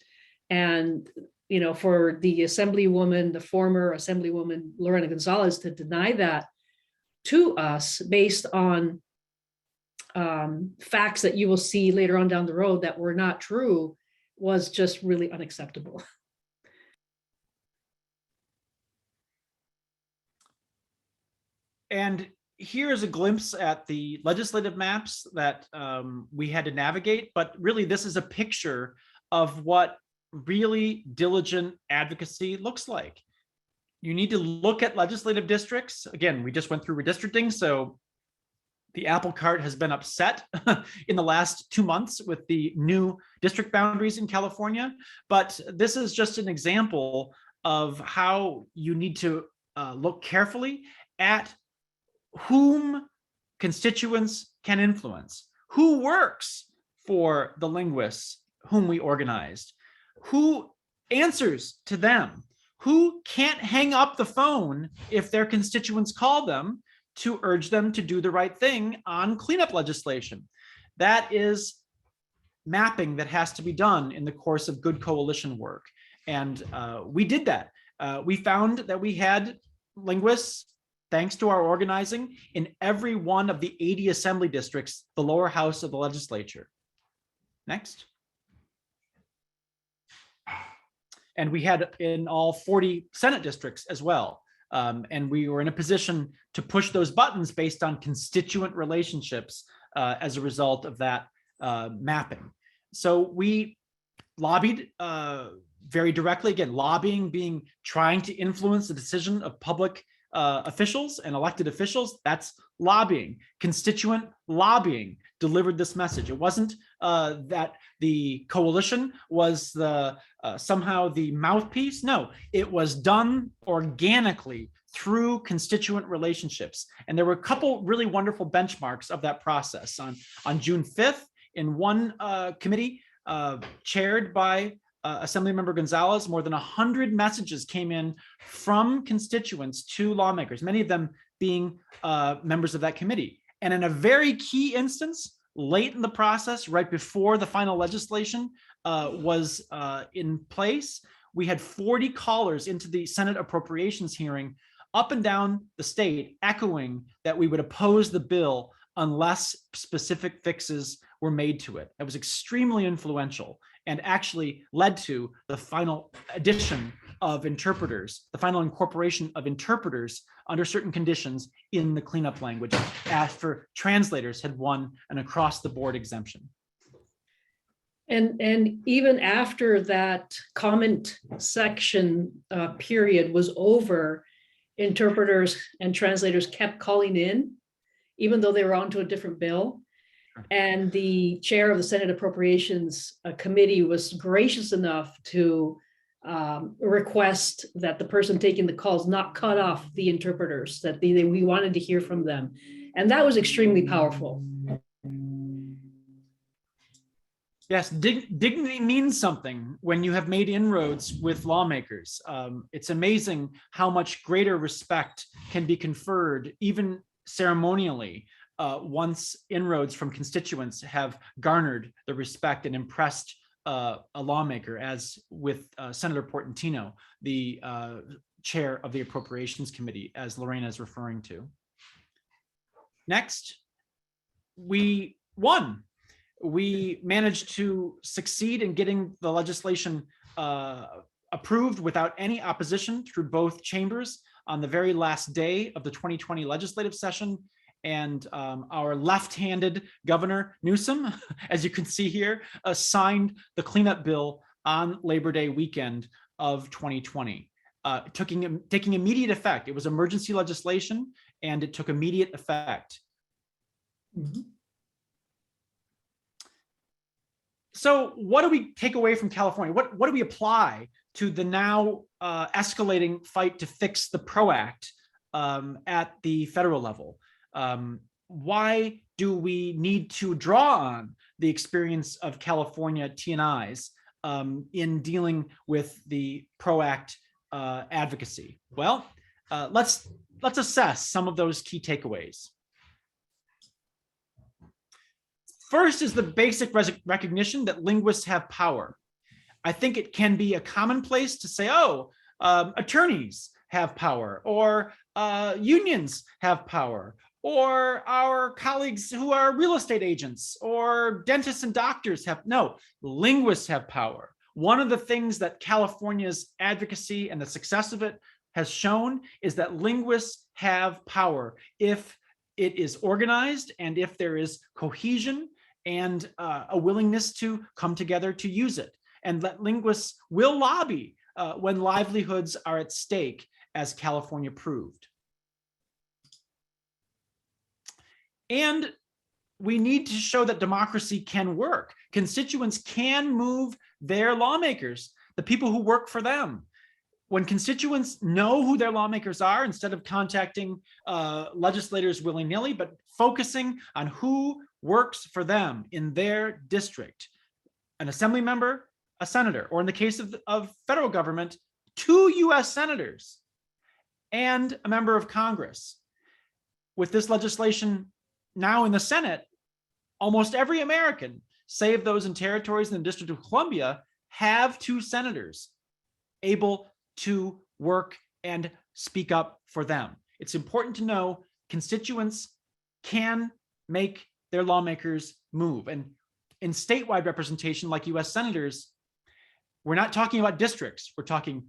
And, you know, for the Assemblywoman, the former Assemblywoman Lorena Gonzalez, to deny that to us based on facts that you will see later on down the road that were not true was just really unacceptable. And here's a glimpse at the legislative maps that we had to navigate, but really this is a picture of what really diligent advocacy looks like. You need to look at legislative districts. Again, we just went through redistricting, so The apple cart has been upset in the last 2 months with the new district boundaries in California, but this is just an example of how you need to look carefully at whom constituents can influence, who works for the linguists whom we organized, who answers to them, who can't hang up the phone if their constituents call them to urge them to do the right thing on cleanup legislation. That is mapping that has to be done in the course of good coalition work. And we did that. We found that we had linguists, thanks to our organizing, in every one of the 80 assembly districts, the lower house of the legislature. Next. And we had in all 40 Senate districts as well. And we were in a position to push those buttons based on constituent relationships as a result of that mapping. So we lobbied very directly, again, lobbying being trying to influence the decision of public officials and elected officials. That's lobbying. Constituent lobbying delivered this message. It wasn't that the coalition was the somehow the mouthpiece. No, it was done organically through constituent relationships. And there were a couple really wonderful benchmarks of that process. On June 5th, in one committee chaired by Assemblymember Gonzalez, more than 100 messages came in from constituents to lawmakers, many of them being members of that committee. And in a very key instance, late in the process, right before the final legislation was in place, we had 40 callers into the Senate appropriations hearing up and down the state, echoing that we would oppose the bill unless specific fixes were made to it. That was extremely influential and actually led to the final addition of interpreters, the final incorporation of interpreters under certain conditions in the cleanup language after translators had won an across-the-board exemption. And even after that comment section period was over, interpreters and translators kept calling in, even though they were onto a different bill. And the chair of the Senate Appropriations Committee was gracious enough to request that the person taking the calls not cut off the interpreters, that we wanted to hear from them. And that was extremely powerful. Yes, dignity means something when you have made inroads with lawmakers. It's amazing how much greater respect can be conferred, even ceremonially, once inroads from constituents have garnered the respect and impressed a lawmaker, as with Senator Portentino, the chair of the Appropriations Committee, as Lorena is referring to. Next, we won. We managed to succeed in getting the legislation approved without any opposition through both chambers on the very last day of the 2020 legislative session. And our left-handed Governor Newsom, as you can see here, signed the cleanup bill on Labor Day weekend of 2020, taking immediate effect. It was emergency legislation and it took immediate effect. Mm-hmm. So what do we take away from California? What do we apply to the now escalating fight to fix the ProAct at the federal level? Why do we need to draw on the experience of California TNIs in dealing with the ProAct advocacy? Well, let's assess some of those key takeaways. First is the basic recognition that linguists have power. I think it can be a commonplace to say, oh, attorneys have power, or unions have power, or our colleagues who are real estate agents, or dentists and doctors have. No, linguists have power. One of the things that California's advocacy and the success of it has shown is that linguists have power if it is organized and if there is cohesion and a willingness to come together to use it. And that linguists will lobby when livelihoods are at stake, as California proved. And we need to show that democracy can work. Constituents can move their lawmakers, the people who work for them. When constituents know who their lawmakers are, instead of contacting legislators willy-nilly, but focusing on who works for them in their district, an assembly member, a senator, or in the case of federal government, 2 US senators and a member of Congress. With this legislation now in the Senate, almost every American, save those in territories in the District of Columbia, have 2 senators able to work and speak up for them. It's important to know constituents can make their lawmakers move. And in statewide representation, like US senators, we're not talking about districts. We're talking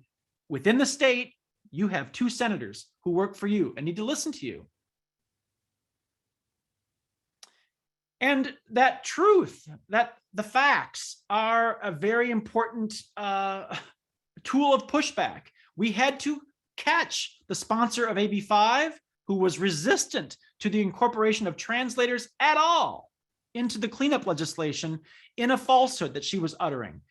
within the state, you have 2 senators who work for you and need to listen to you. And that truth, that the facts are a very important tool of pushback. We had to catch the sponsor of AB 5, who was resistant to the incorporation of translators at all into the cleanup legislation, in a falsehood that she was uttering.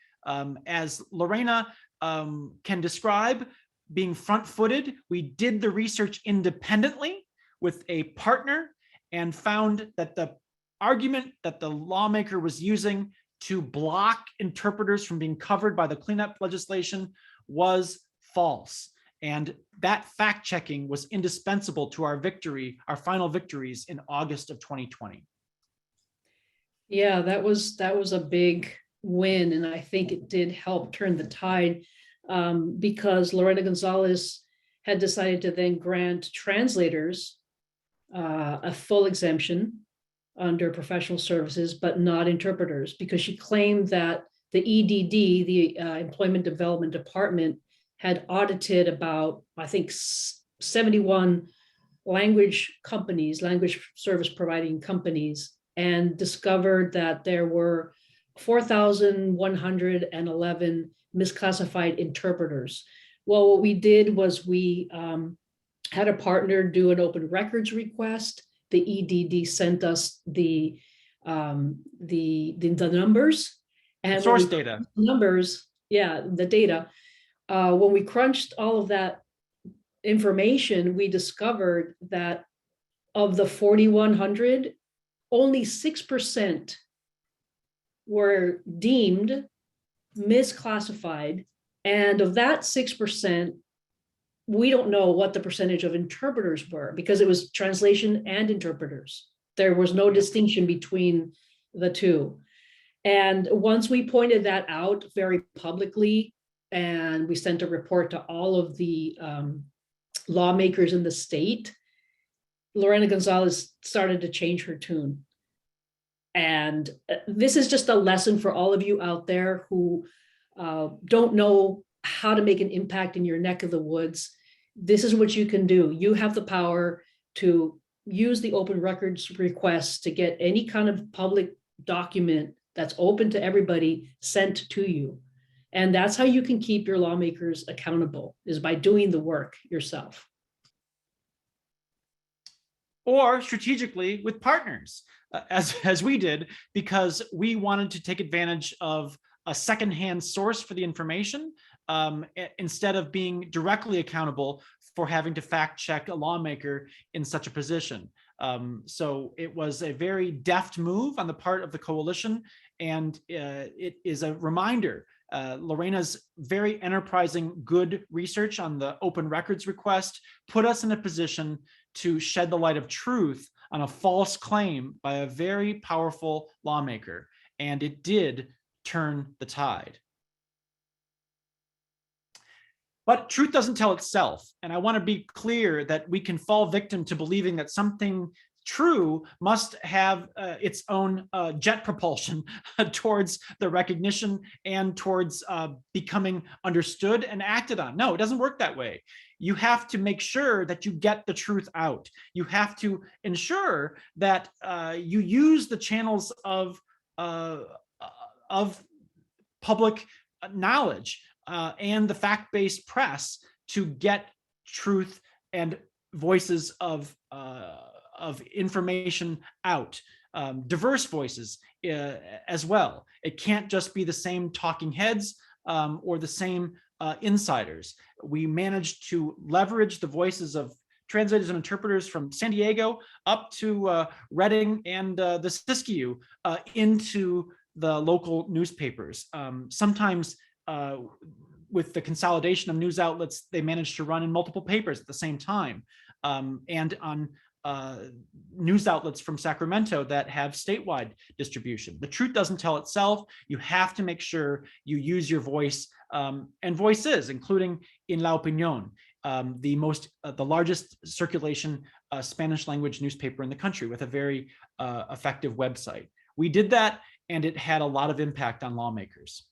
As Lorena can describe, being front-footed, we did the research independently with a partner and found that the argument that the lawmaker was using to block interpreters from being covered by the cleanup legislation was false. And that fact checking was indispensable to our victory, our final victories in August of 2020. Yeah, that was a big win, and I think it did help turn the tide, because Lorena Gonzalez had decided to then grant translators a full exemption under professional services, but not interpreters, because she claimed that the EDD, the Employment Development Department, had audited about, I think, 71 language companies, language service providing companies, and discovered that there were 4,111 misclassified interpreters. Well, what we did was we had a partner do an open records request. The EDD sent us the numbers and source data. Numbers, yeah, the data. When we crunched all of that information, we discovered that of the 4,100, only 6% were deemed misclassified. And of that 6%, we don't know what the percentage of interpreters were, because it was translation and interpreters. There was no distinction between the two. And once we pointed that out very publicly, and we sent a report to all of the lawmakers in the state, Lorena Gonzalez started to change her tune. And this is just a lesson for all of you out there who don't know how to make an impact in your neck of the woods. This is what you can do. You have the power to use the open records request to get any kind of public document that's open to everybody sent to you. And that's how you can keep your lawmakers accountable, is by doing the work yourself. Or strategically with partners, as we did, because we wanted to take advantage of a secondhand source for the information, instead of being directly accountable for having to fact check a lawmaker in such a position. So it was a very deft move on the part of the coalition, and it is a reminder. Lorena's very enterprising, good research on the open records request put us in a position to shed the light of truth on a false claim by a very powerful lawmaker, and it did turn the tide. But truth doesn't tell itself, and I want to be clear that we can fall victim to believing that something true must have its own jet propulsion towards the recognition and towards becoming understood and acted on. No, it doesn't work that way. You have to make sure that you get the truth out. You have to ensure that you use the channels of public knowledge and the fact-based press to get truth and voices of of information out. Diverse voices as well. It can't just be the same talking heads or the same insiders. We managed to leverage the voices of translators and interpreters from San Diego up to Reading and the Siskiyou into the local newspapers. Sometimes with the consolidation of news outlets, they managed to run in multiple papers at the same time, and on news outlets from Sacramento that have statewide distribution. The truth doesn't tell itself. You have to make sure you use your voice and voices, including in La Opinión, the largest circulation Spanish language newspaper in the country with a very effective website. We did that, and it had a lot of impact on lawmakers.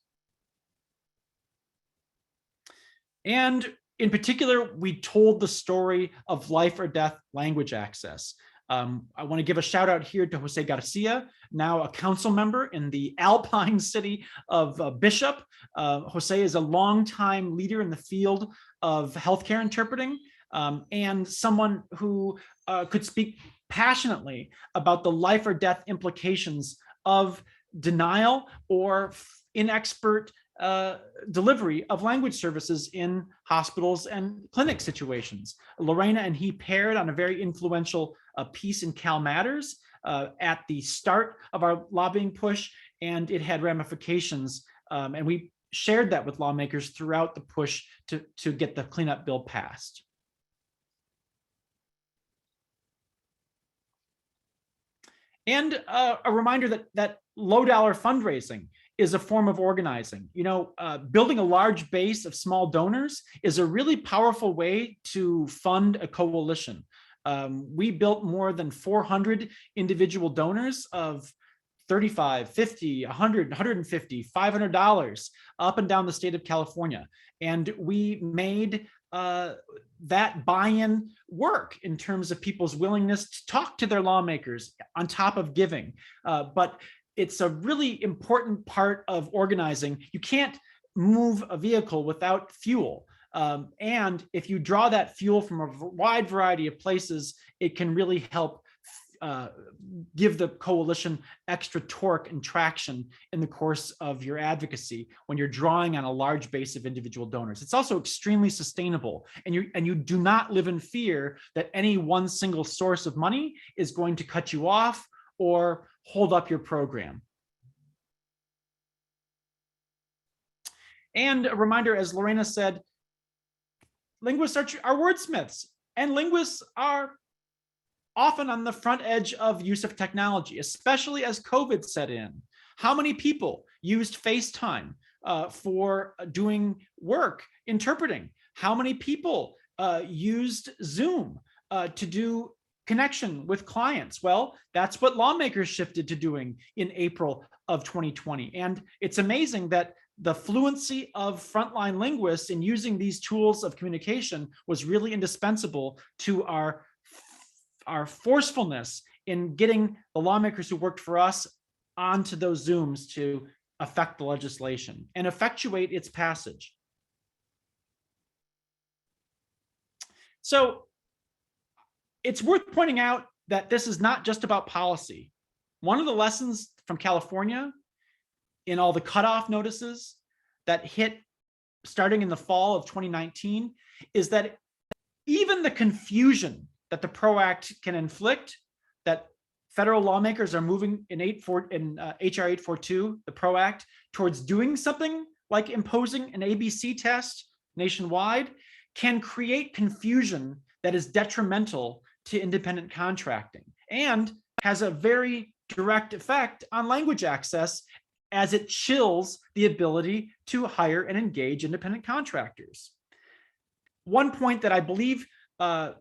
And in particular, we told the story of life or death language access. I want to give a shout out here to Jose Garcia, now a council member in the Alpine city of Bishop. Jose is a longtime leader in the field of healthcare interpreting, and someone who could speak passionately about the life or death implications of denial or inexpert delivery of language services in hospitals and clinic situations. Lorena and he paired on a very influential piece in Cal Matters at the start of our lobbying push, and it had ramifications. And we shared that with lawmakers throughout the push to get the cleanup bill passed. And a reminder that low dollar fundraising is a form of organizing. You know, building a large base of small donors is a really powerful way to fund a coalition. We built more than 400 individual donors of $35, $50, $100, $150, $500 up and down the state of California. And we made that buy-in work in terms of people's willingness to talk to their lawmakers on top of giving. But it's a really important part of organizing. You can't move a vehicle without fuel. And if you draw that fuel from a wide variety of places, it can really help give the coalition extra torque and traction in the course of your advocacy when you're drawing on a large base of individual donors. It's also extremely sustainable, and you do not live in fear that any one single source of money is going to cut you off or hold up your program. And a reminder, as Lorena said, linguists are wordsmiths, and linguists are often on the front edge of use of technology, especially as COVID set in. How many people used FaceTime for doing work, interpreting? How many people used Zoom to do connection with clients? Well, that's what lawmakers shifted to doing in April of 2020. And it's amazing that the fluency of frontline linguists in using these tools of communication was really indispensable to our forcefulness in getting the lawmakers who worked for us onto those Zooms to affect the legislation and effectuate its passage. So it's worth pointing out that this is not just about policy. One of the lessons from California in all the cutoff notices that hit starting in the fall of 2019 is that even the confusion that the ProAct can inflict, that federal lawmakers are moving in HR 842, the ProAct, towards doing something like imposing an ABC test nationwide, can create confusion that is detrimental to independent contracting and has a very direct effect on language access as it chills the ability to hire and engage independent contractors. One point that I believe the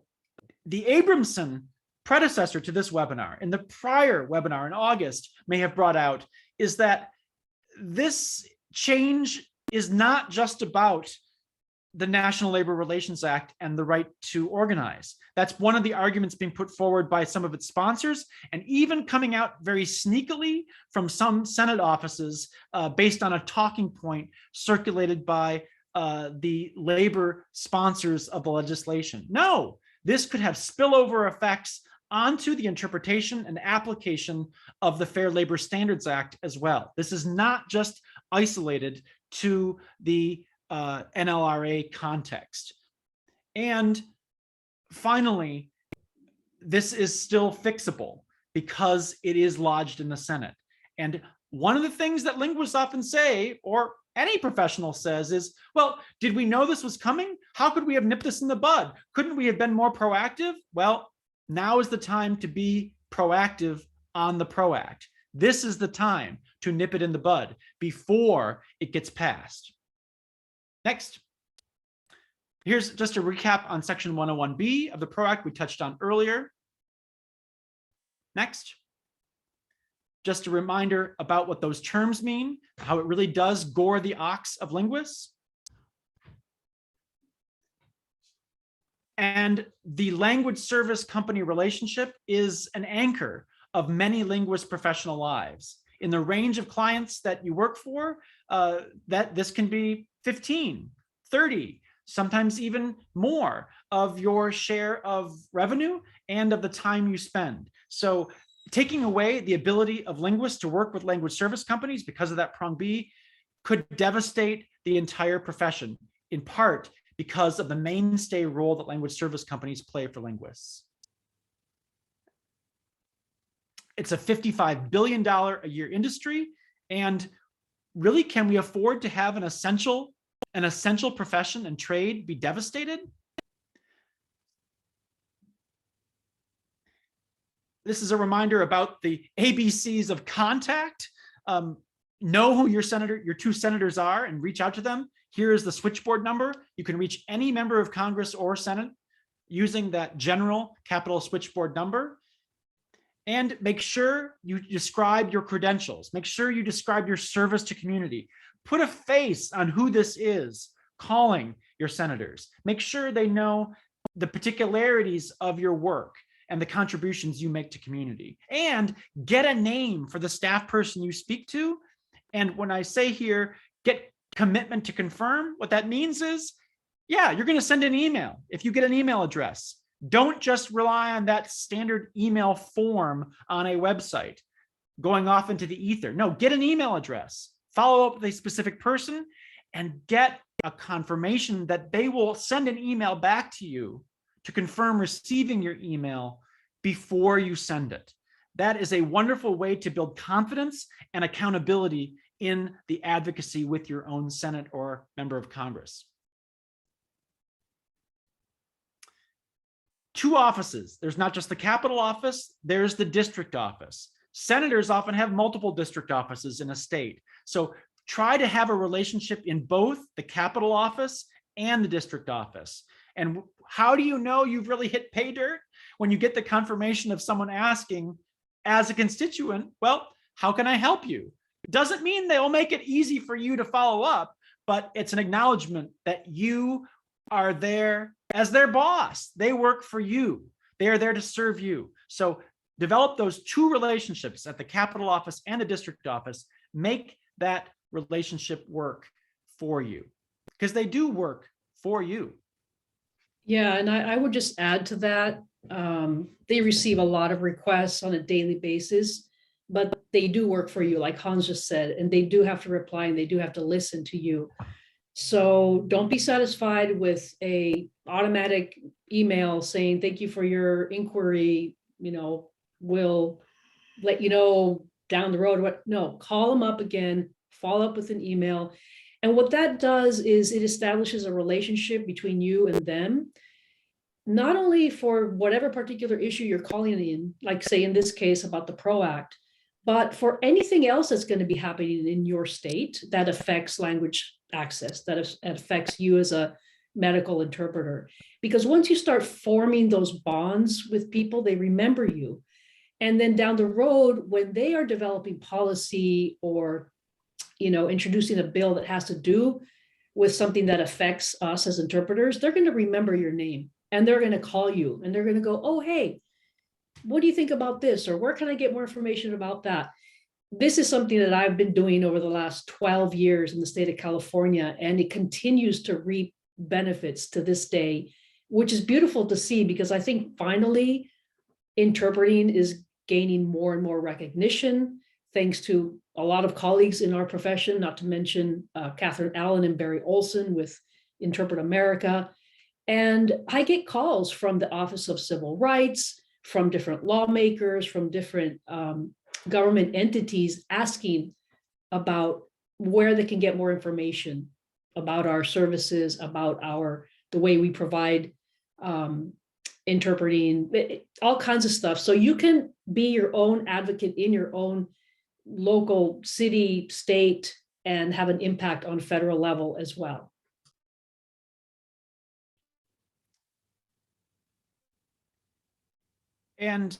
Abramson predecessor to this webinar, in the prior webinar in August, may have brought out is that this change is not just about the National Labor Relations Act and the right to organize. That's one of the arguments being put forward by some of its sponsors, and even coming out very sneakily from some Senate offices based on a talking point circulated by the labor sponsors of the legislation. No, this could have spillover effects onto the interpretation and application of the Fair Labor Standards Act as well. This is not just isolated to the NLRA context. And finally, this is still fixable because it is lodged in the Senate. And one of the things that linguists often say, or any professional says, is, well, did we know this was coming? How could we have nipped this in the bud? Couldn't we have been more proactive? Well, now is the time to be proactive on the ProAct. This is the time to nip it in the bud before it gets passed. Next. Here's just a recap on section 101B of the ProAct we touched on earlier. Next. Just a reminder about what those terms mean, how it really does gore the ox of linguists. And the language service company relationship is an anchor of many linguist professional lives. In the range of clients that you work for, that this can be 15, 30, sometimes even more of your share of revenue and of the time you spend. So taking away the ability of linguists to work with language service companies because of that prong B could devastate the entire profession, in part because of the mainstay role that language service companies play for linguists. It's a $55 billion a year industry, and really, can we afford to have an essential profession and trade be devastated? This is a reminder about the ABCs of contact. Know who your two senators are and reach out to them. Here is the switchboard number. You can reach any member of Congress or Senate using that general capital switchboard number. And make sure you describe your credentials. Make sure you describe your service to community. Put a face on who this is calling your senators. Make sure they know the particularities of your work and the contributions you make to community. And get a name for the staff person you speak to. And when I say here, get commitment to confirm, what that means is, yeah, you're going to send an email if you get an email address. Don't just rely on that standard email form on a website going off into the ether. No, get an email address, follow up with a specific person, and get a confirmation that they will send an email back to you to confirm receiving your email before you send it. That is a wonderful way to build confidence and accountability in the advocacy with your own Senate or member of Congress. 2 offices. There's not just the Capitol office, there's the district office. Senators often have multiple district offices in a state. So try to have a relationship in both the Capitol office and the district office. And how do you know you've really hit pay dirt? When you get the confirmation of someone asking, as a constituent, well, how can I help you? It doesn't mean they'll make it easy for you to follow up, but it's an acknowledgement that you are there as their boss. They work for you. They are there to serve you. So develop those 2 relationships at the Capitol office and the district office. Make that relationship work for you, because they do work for you. Yeah, and I would just add to that, they receive a lot of requests on a daily basis, but they do work for you, like Hans just said, and they do have to reply and they do have to listen to you. So don't be satisfied with a automatic email saying, thank you for your inquiry, we'll let you know down the road. No, call them up again, follow up with an email. And what that does is it establishes a relationship between you and them, not only for whatever particular issue you're calling in, like say in this case about the ProAct, but for anything else that's going to be happening in your state that affects language access, that affects you as a medical interpreter. Because once you start forming those bonds with people, they remember you. And then down the road, when they are developing policy or introducing a bill that has to do with something that affects us as interpreters, they're going to remember your name and they're going to call you and they're going to go, oh, hey, what do you think about this? Or where can I get more information about that? This is something that I've been doing over the last 12 years in the state of California, and it continues to reap benefits to this day, which is beautiful to see, because I think finally interpreting is gaining more and more recognition, thanks to a lot of colleagues in our profession, not to mention Catherine Allen and Barry Olson with Interpret America. And I get calls from the Office of Civil Rights, from different lawmakers, from different government entities asking about where they can get more information about our services, about the way we provide interpreting, all kinds of stuff. So you can be your own advocate in your own local city, state, and have an impact on federal level as well. And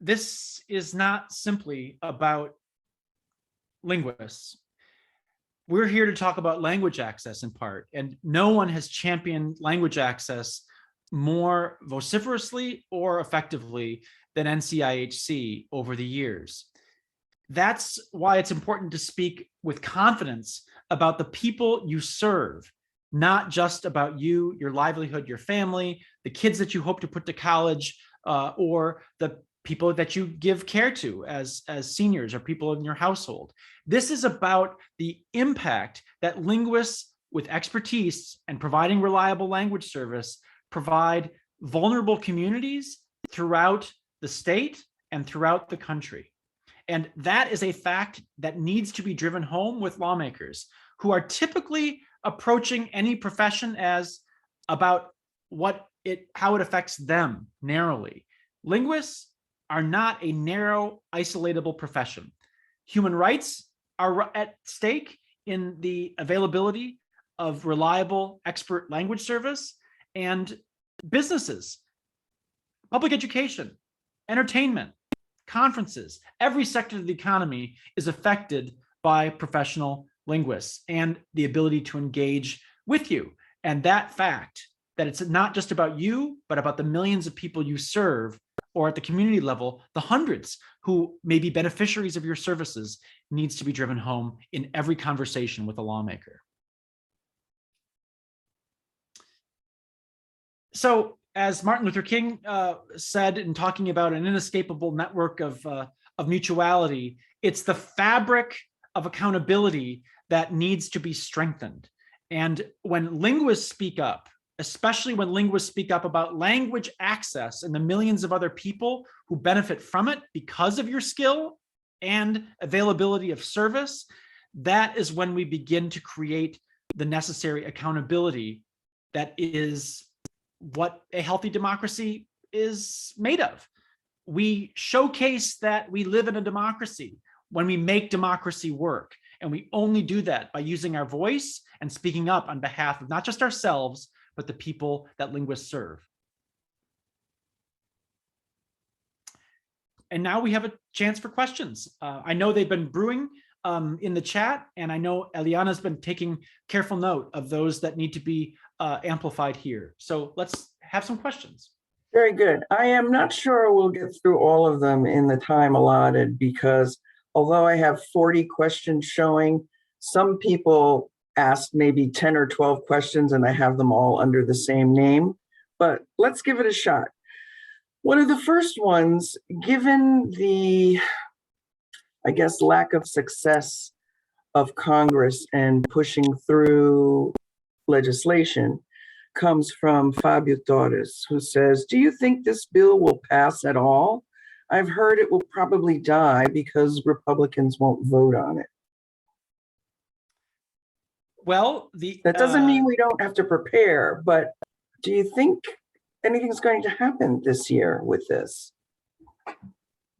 this is not simply about linguists. We're here to talk about language access in part, and no one has championed language access more vociferously or effectively than NCIHC over the years. That's why it's important to speak with confidence about the people you serve, not just about you, your livelihood, your family, the kids that you hope to put to college, or the people that you give care to as seniors or people in your household. This is about the impact that linguists with expertise and providing reliable language service provide vulnerable communities throughout the state and throughout the country. And that is a fact that needs to be driven home with lawmakers who are typically approaching any profession as about how it affects them narrowly. Linguists are not a narrow, isolatable profession. Human rights are at stake in the availability of reliable expert language service, and businesses, public education, entertainment, conferences, every sector of the economy is affected by professional linguists and the ability to engage with you. And that fact that it's not just about you, but about the millions of people you serve, or at the community level, the hundreds who may be beneficiaries of your services, needs to be driven home in every conversation with a lawmaker. So, as Martin Luther King said in talking about an inescapable network of mutuality, it's the fabric of accountability that needs to be strengthened. And when linguists speak up, especially when linguists speak up about language access and the millions of other people who benefit from it because of your skill and availability of service, that is when we begin to create the necessary accountability that is what a healthy democracy is made of. We showcase that we live in a democracy when we make democracy work. And we only do that by using our voice and speaking up on behalf of not just ourselves, but the people that linguists serve. And now we have a chance for questions. I know they've been brewing in the chat, and I know Eliana's been taking careful note of those that need to be amplified here. So let's have some questions. Very good. I am not sure we'll get through all of them in the time allotted, because although I have 40 questions showing, some people asked maybe 10 or 12 questions and I have them all under the same name, but let's give it a shot. One of the first ones, given the, I guess, lack of success of Congress and pushing through legislation, comes from Fabio Torres, who says, do you think this bill will pass at all? I've heard it will probably die because Republicans won't vote on it. Well, that doesn't mean we don't have to prepare, but do you think anything's going to happen this year with this?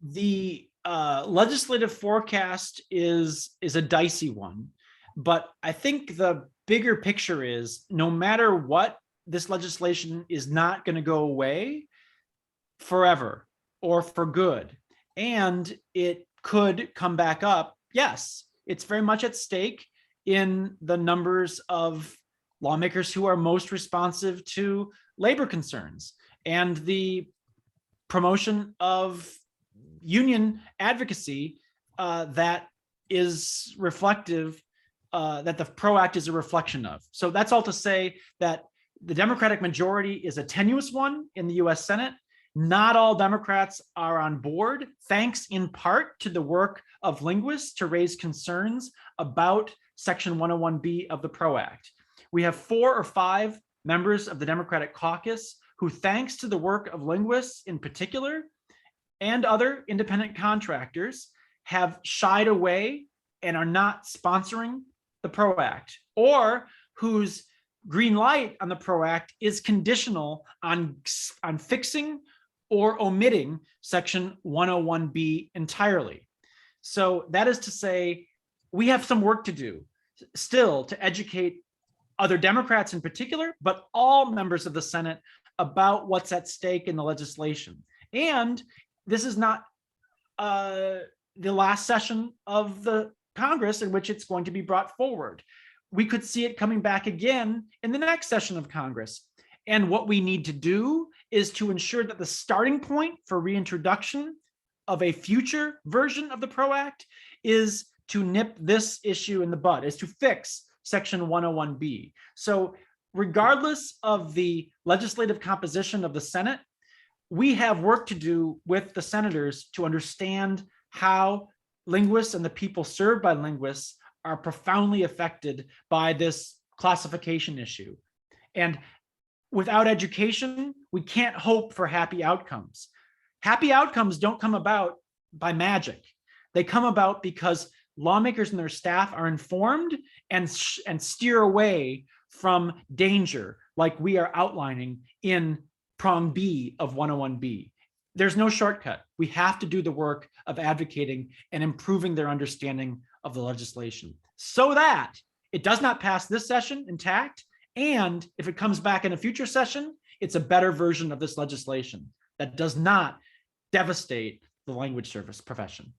The legislative forecast is a dicey one, but I think the bigger picture is no matter what, this legislation is not going to go away forever or for good, and it could come back up. Yes, it's very much at stake in the numbers of lawmakers who are most responsive to labor concerns and the promotion of union advocacy that is reflective, that the ProAct is a reflection of. So that's all to say that the Democratic majority is a tenuous one in the US Senate, Not all Democrats are on board, thanks in part to the work of linguists to raise concerns about Section 101B of the ProAct. We have 4 or 5 members of the Democratic caucus who, thanks to the work of linguists in particular, and other independent contractors, have shied away and are not sponsoring the ProAct, or whose green light on the ProAct is conditional on fixing or omitting Section 101B entirely. So that is to say, we have some work to do still to educate other Democrats in particular, but all members of the Senate about what's at stake in the legislation. And this is not the last session of the Congress in which it's going to be brought forward. We could see it coming back again in the next session of Congress. And what we need to do is to ensure that the starting point for reintroduction of a future version of the ProAct is to nip this issue in the bud, is to fix Section 101B. So regardless of the legislative composition of the Senate, we have work to do with the senators to understand how linguists and the people served by linguists are profoundly affected by this classification issue. And without education, we can't hope for happy outcomes. Happy outcomes don't come about by magic. They come about because lawmakers and their staff are informed and steer away from danger, like we are outlining in prong B of 101B. There's no shortcut. We have to do the work of advocating and improving their understanding of the legislation so that it does not pass this session intact. And if it comes back in a future session, it's a better version of this legislation that does not devastate the language service profession.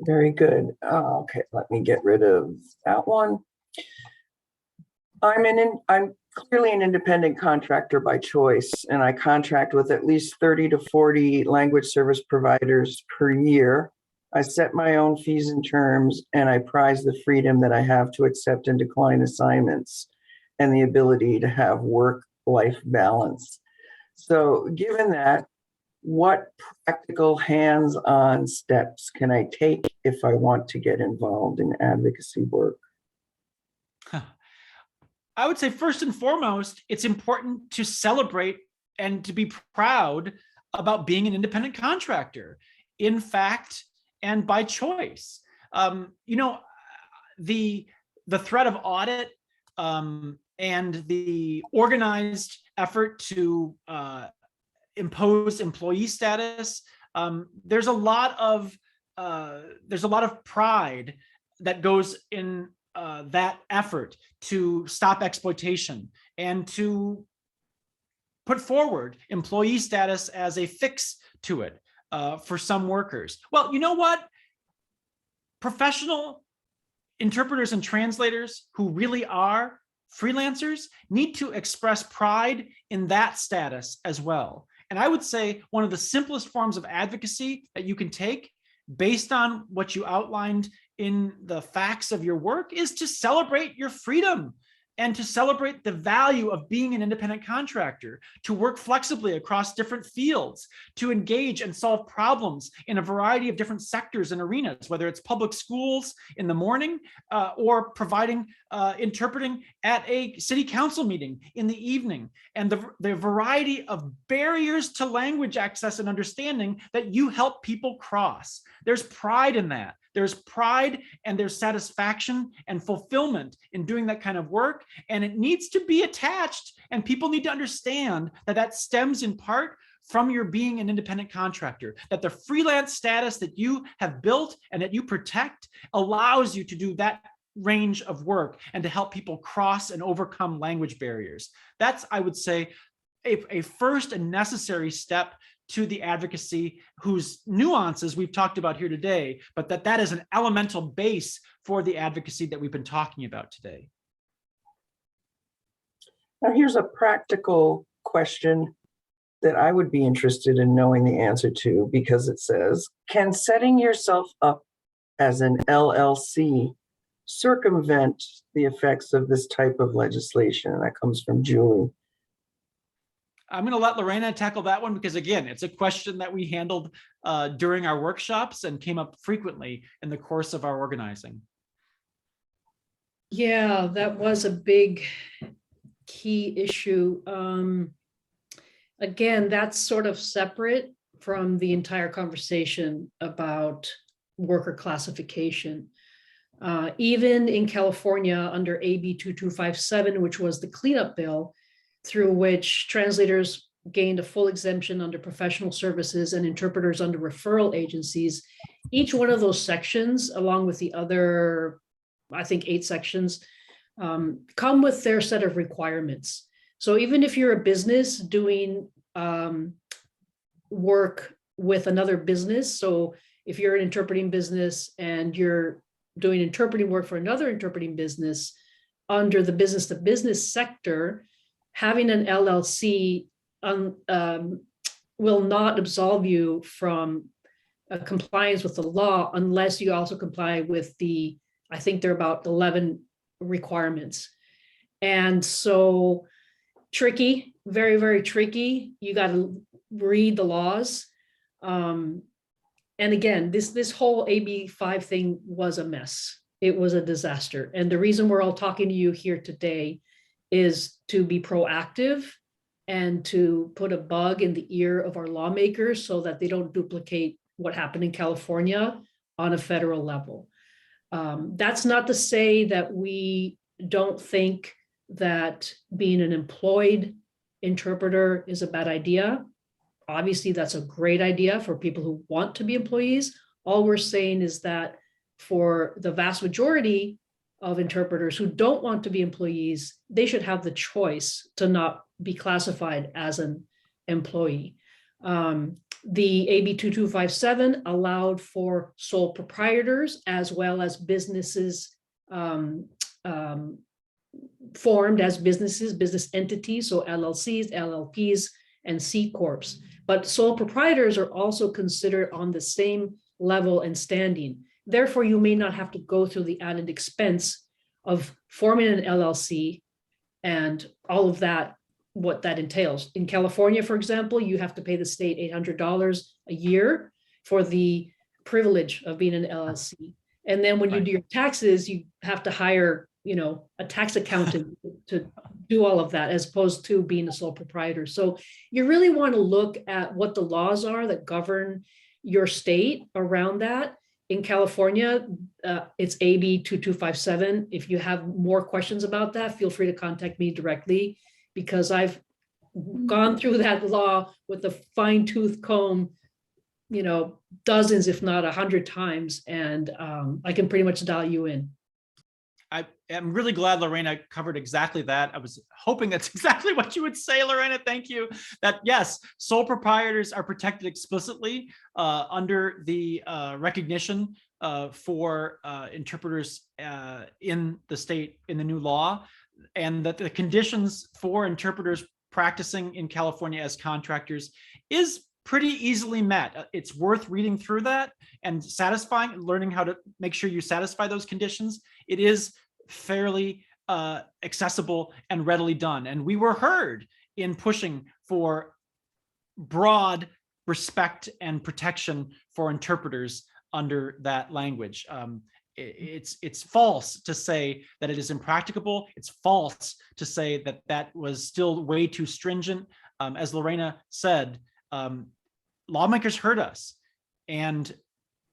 Very good. Okay, let me get rid of that one. I'm clearly an independent contractor by choice, and I contract with at least 30 to 40 language service providers per year. I set my own fees and terms, and I prize the freedom that I have to accept and decline assignments and the ability to have work-life balance. So given that, what practical hands-on steps can I take if I want to get involved in advocacy work? I would say first and foremost, it's important to celebrate and to be proud about being an independent contractor, in fact, and by choice. You know, the threat of audit and the organized effort to impose employee status, there's a lot of pride that goes in that effort to stop exploitation and to put forward employee status as a fix to it for some workers. Well, you know what? Professional interpreters and translators who really are freelancers need to express pride in that status as well. And I would say one of the simplest forms of advocacy that you can take based on what you outlined in the facts of your work is to celebrate your freedom and to celebrate the value of being an independent contractor, to work flexibly across different fields, to engage and solve problems in a variety of different sectors and arenas, whether it's public schools in the morning or providing interpreting at a city council meeting in the evening, and the variety of barriers to language access and understanding that you help people cross. There's pride in that. There's pride and there's satisfaction and fulfillment in doing that kind of work. And it needs to be attached, and people need to understand that that stems in part from your being an independent contractor, that the freelance status that you have built and that you protect allows you to do that range of work and to help people cross and overcome language barriers. That's, I would say, a first and necessary step to the advocacy whose nuances we've talked about here today, but that is an elemental base for the advocacy that we've been talking about today. Now, here's a practical question that I would be interested in knowing the answer to, because it says, can setting yourself up as an LLC circumvent the effects of this type of legislation? And that comes from Julie. I'm going to let Lorena tackle that one because, again, it's a question that we handled during our workshops and came up frequently in the course of our organizing. Yeah, that was a big key issue. Again, that's sort of separate from the entire conversation about worker classification. Even in California under AB 2257, which was the cleanup bill, through which translators gained a full exemption under professional services and interpreters under referral agencies. Each one of those sections, along with the other, I think 8 sections, come with their set of requirements. So even if you're a business doing work with another business, so if you're an interpreting business and you're doing interpreting work for another interpreting business under the business to business sector, having an LLC will not absolve you from compliance with the law unless you also comply with the, I think there are about 11 requirements. And so tricky, very, very tricky. You got to read the laws. And again, this whole AB5 thing was a mess. It was a disaster. And the reason we're all talking to you here today is to be proactive and to put a bug in the ear of our lawmakers so that they don't duplicate what happened in California on a federal level. That's not to say that we don't think that being an employed interpreter is a bad idea. Obviously, that's a great idea for people who want to be employees. All we're saying is that for the vast majority of interpreters who don't want to be employees, they should have the choice to not be classified as an employee. The AB 2257 allowed for sole proprietors as well as businesses formed as businesses, business entities, so LLCs, LLPs, and C Corps. But sole proprietors are also considered on the same level and standing. Therefore, you may not have to go through the added expense of forming an LLC and all of that, what that entails. In California, for example, you have to pay the state $800 a year for the privilege of being an LLC. And then when you do your taxes, you have to hire, a tax accountant to do all of that, as opposed to being a sole proprietor. So you really want to look at what the laws are that govern your state around that. In California, it's AB 2257. If you have more questions about that, feel free to contact me directly, because I've gone through that law with a fine-tooth comb, dozens, if not 100 times, and I can pretty much dial you in. I am really glad Lorena covered exactly that. I was hoping that's exactly what you would say, Lorena. Thank you. That yes, sole proprietors are protected explicitly under the recognition for interpreters in the state, in the new law, and that the conditions for interpreters practicing in California as contractors is pretty easily met. It's worth reading through that and learning how to make sure you satisfy those conditions. It is fairly accessible and readily done. And we were heard in pushing for broad respect and protection for interpreters under that language. It's false to say that it is impracticable. It's false to say that that was still way too stringent. As Lorena said, lawmakers heard us, and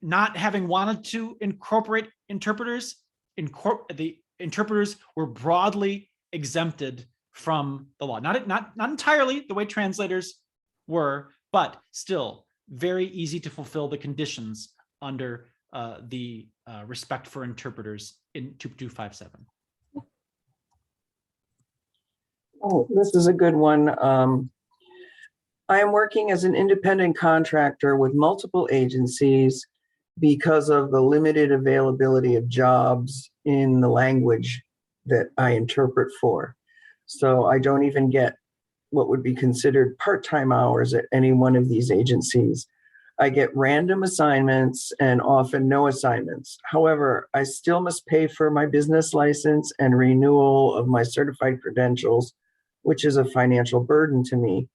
not having wanted to incorporate interpreters, the interpreters were broadly exempted from the law. Not entirely the way translators were, but still very easy to fulfill the conditions under the respect for interpreters in 2257. Oh, this is a good one. I am working as an independent contractor with multiple agencies because of the limited availability of jobs in the language that I interpret for. So I don't even get what would be considered part-time hours at any one of these agencies. I get random assignments and often no assignments. However, I still must pay for my business license and renewal of my certified credentials, which is a financial burden to me.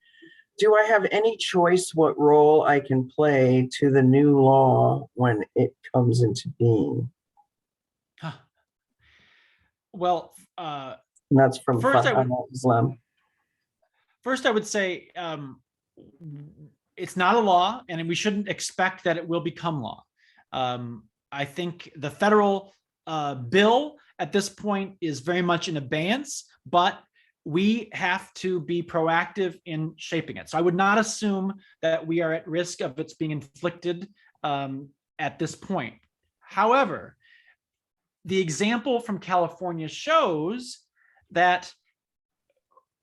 do I have any choice what role I can play to the new law when it comes into being? Huh. Well, And that's from First, Islam. first I would say it's not a law, and we shouldn't expect that it will become law. I think the federal bill at this point is very much in abeyance, but we have to be proactive in shaping it. So I would not assume that we are at risk of its being inflicted at this point. However, the example from California shows that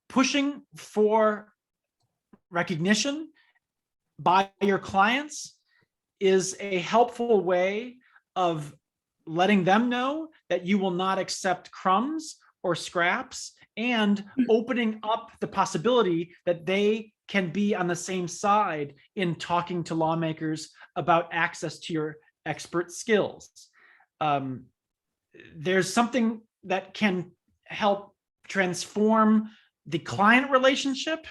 pushing for recognition by your clients is a helpful way of letting them know that you will not accept crumbs or scraps, and opening up the possibility that they can be on the same side in talking to lawmakers about access to your expert skills. There's something that can help transform the client relationship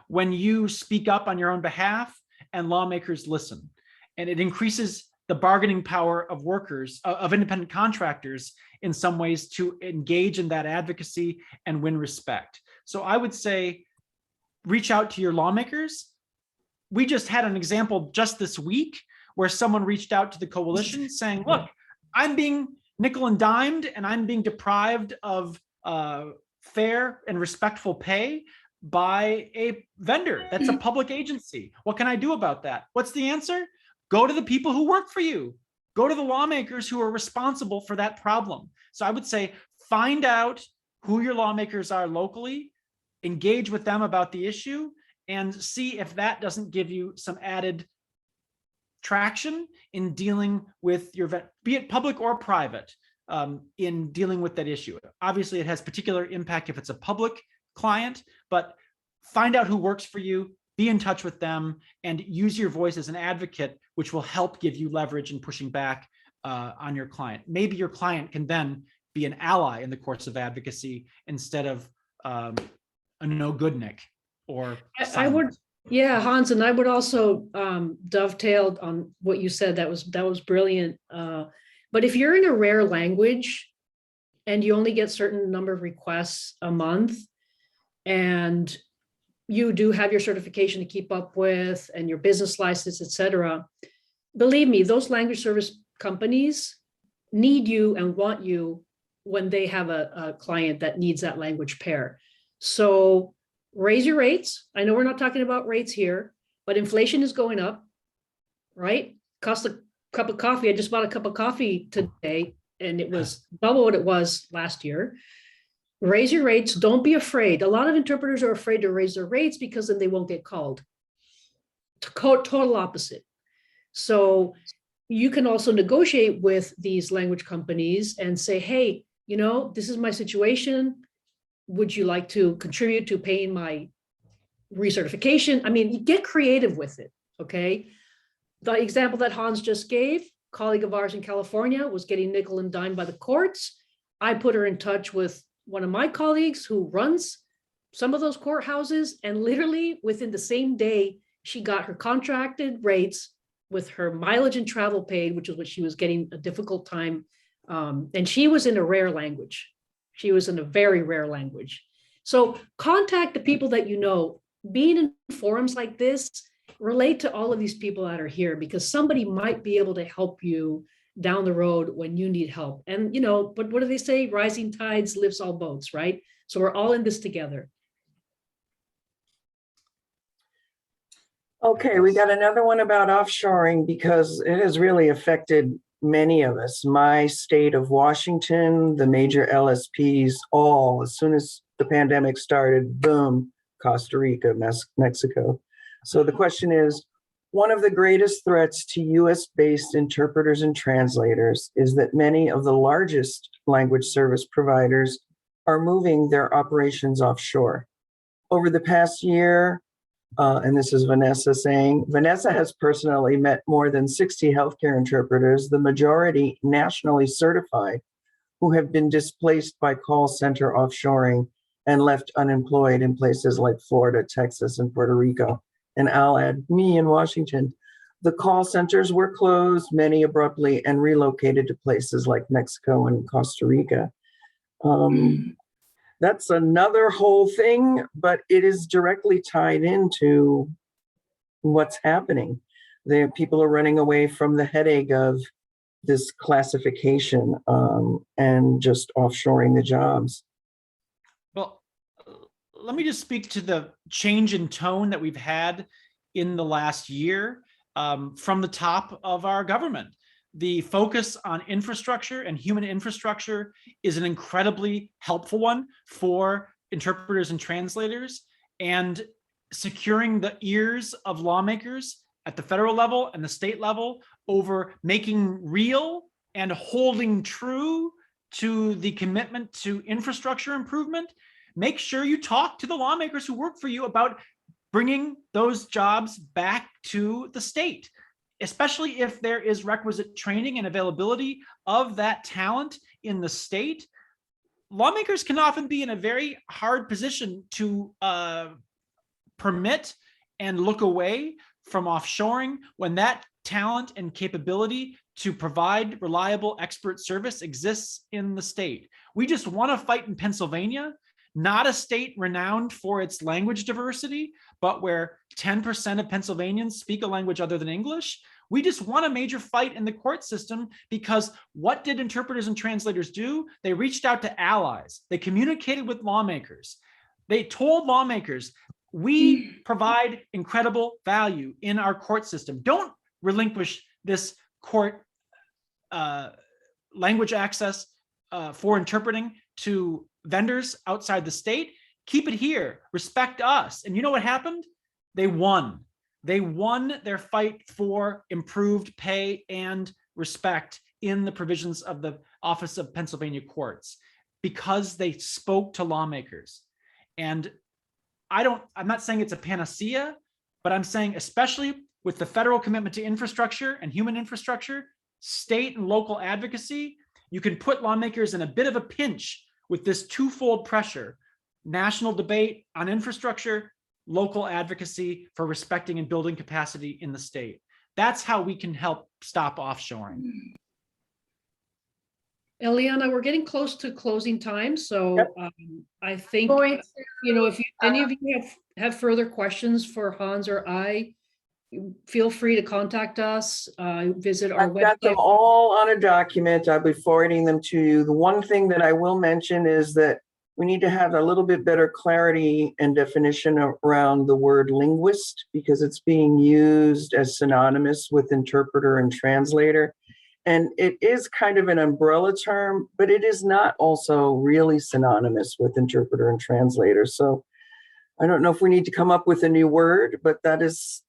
when you speak up on your own behalf and lawmakers listen. And it increases the bargaining power of workers, of independent contractors in some ways, to engage in that advocacy and win respect. So I would say, reach out to your lawmakers. We just had an example just this week where someone reached out to the coalition saying, look, I'm being nickel and dimed and I'm being deprived of fair and respectful pay by a vendor that's a public agency. What can I do about that? What's the answer? Go to the people who work for you. Go to the lawmakers who are responsible for that problem. So I would say, find out who your lawmakers are locally, engage with them about the issue, and see if that doesn't give you some added traction in dealing with your, be it public or private, in dealing with that issue. Obviously, it has particular impact if it's a public client, but find out who works for you, be in touch with them, and use your voice as an advocate, which will help give you leverage in pushing back on your client. Maybe your client can then be an ally in the course of advocacy instead of a no-good-nick or I would, yeah, Hans, and I would also dovetail on what you said. That was brilliant. But if you're in a rare language and you only get certain number of requests a month, and you do have your certification to keep up with and your business license, et cetera, believe me, those language service companies need you and want you when they have a client that needs that language pair. So raise your rates. I know we're not talking about rates here, but inflation is going up, right? Cost a cup of coffee. I just bought a cup of coffee today and it was double what it was last year. Raise your rates. Don't be afraid. A lot of interpreters are afraid to raise their rates because then they won't get called. Total opposite. So you can also negotiate with these language companies and say, hey, you know, this is my situation. Would you like to contribute to paying my recertification? I mean, you get creative with it, okay? The example that Hans just gave, a colleague of ours in California was getting nickel and dime by the courts. I put her in touch with one of my colleagues who runs some of those courthouses, and literally within the same day, she got her contracted rates with her mileage and travel paid, which is what she was getting a difficult time. And she was in a rare language. She was in a very rare language. So contact the people that you know. Being in forums like this, relate to all of these people that are here, because somebody might be able to help you down the road when you need help. And, you know, but what do they say? Rising tides lifts all boats, right? So we're all in this together. Okay, we got another one about offshoring because it has really affected many of us. My state of Washington, the major LSPs, all, as soon as the pandemic started, boom, Costa Rica, Mexico. So the question is, one of the greatest threats to US-based interpreters and translators is that many of the largest language service providers are moving their operations offshore. Over the past year, and this is Vanessa saying, Vanessa has personally met more than 60 healthcare interpreters, the majority nationally certified, who have been displaced by call center offshoring and left unemployed in places like Florida, Texas, and Puerto Rico. And I'll add me in Washington. The call centers were closed, many abruptly, and relocated to places like Mexico and Costa Rica. That's another whole thing, but it is directly tied into what's happening. People are running away from the headache of this classification and just offshoring the jobs. Well, let me just speak to the change in tone that we've had in the last year from the top of our government. The focus on infrastructure and human infrastructure is an incredibly helpful one for interpreters and translators, and securing the ears of lawmakers at the federal level and the state level over making real and holding true to the commitment to infrastructure improvement. Make sure you talk to the lawmakers who work for you about bringing those jobs back to the state, especially if there is requisite training and availability of that talent in the state. Lawmakers can often be in a very hard position to permit and look away from offshoring when that talent and capability to provide reliable expert service exists in the state. We just want to fight in Pennsylvania, not a state renowned for its language diversity, but where 10% of Pennsylvanians speak a language other than English. We just want a major fight in the court system, because what did interpreters and translators do? They reached out to allies. They communicated with lawmakers. They told lawmakers, we provide incredible value in our court system. Don't relinquish this court language access for interpreting to vendors outside the state. Keep it here. Respect us. And you know what happened? They won. They won their fight for improved pay and respect in the provisions of the Office of Pennsylvania Courts, because they spoke to lawmakers. And I'm not saying it's a panacea, but I'm saying, especially with the federal commitment to infrastructure and human infrastructure, state and local advocacy, you can put lawmakers in a bit of a pinch with this twofold pressure: national debate on infrastructure, local advocacy for respecting and building capacity in the state. That's how we can help stop offshoring. Eliana, we're getting close to closing time, so Yep. I think, if any of you have further questions for Hans or I, feel free to contact us, visit our I've got them website. all on a document. I'll be forwarding them to you. The one thing that I will mention is that we need to have a little bit better clarity and definition around the word linguist, because it's being used as synonymous with interpreter and translator. And it is kind of an umbrella term, but it is not also really synonymous with interpreter and translator. So I don't know if we need to come up with a new word, but that is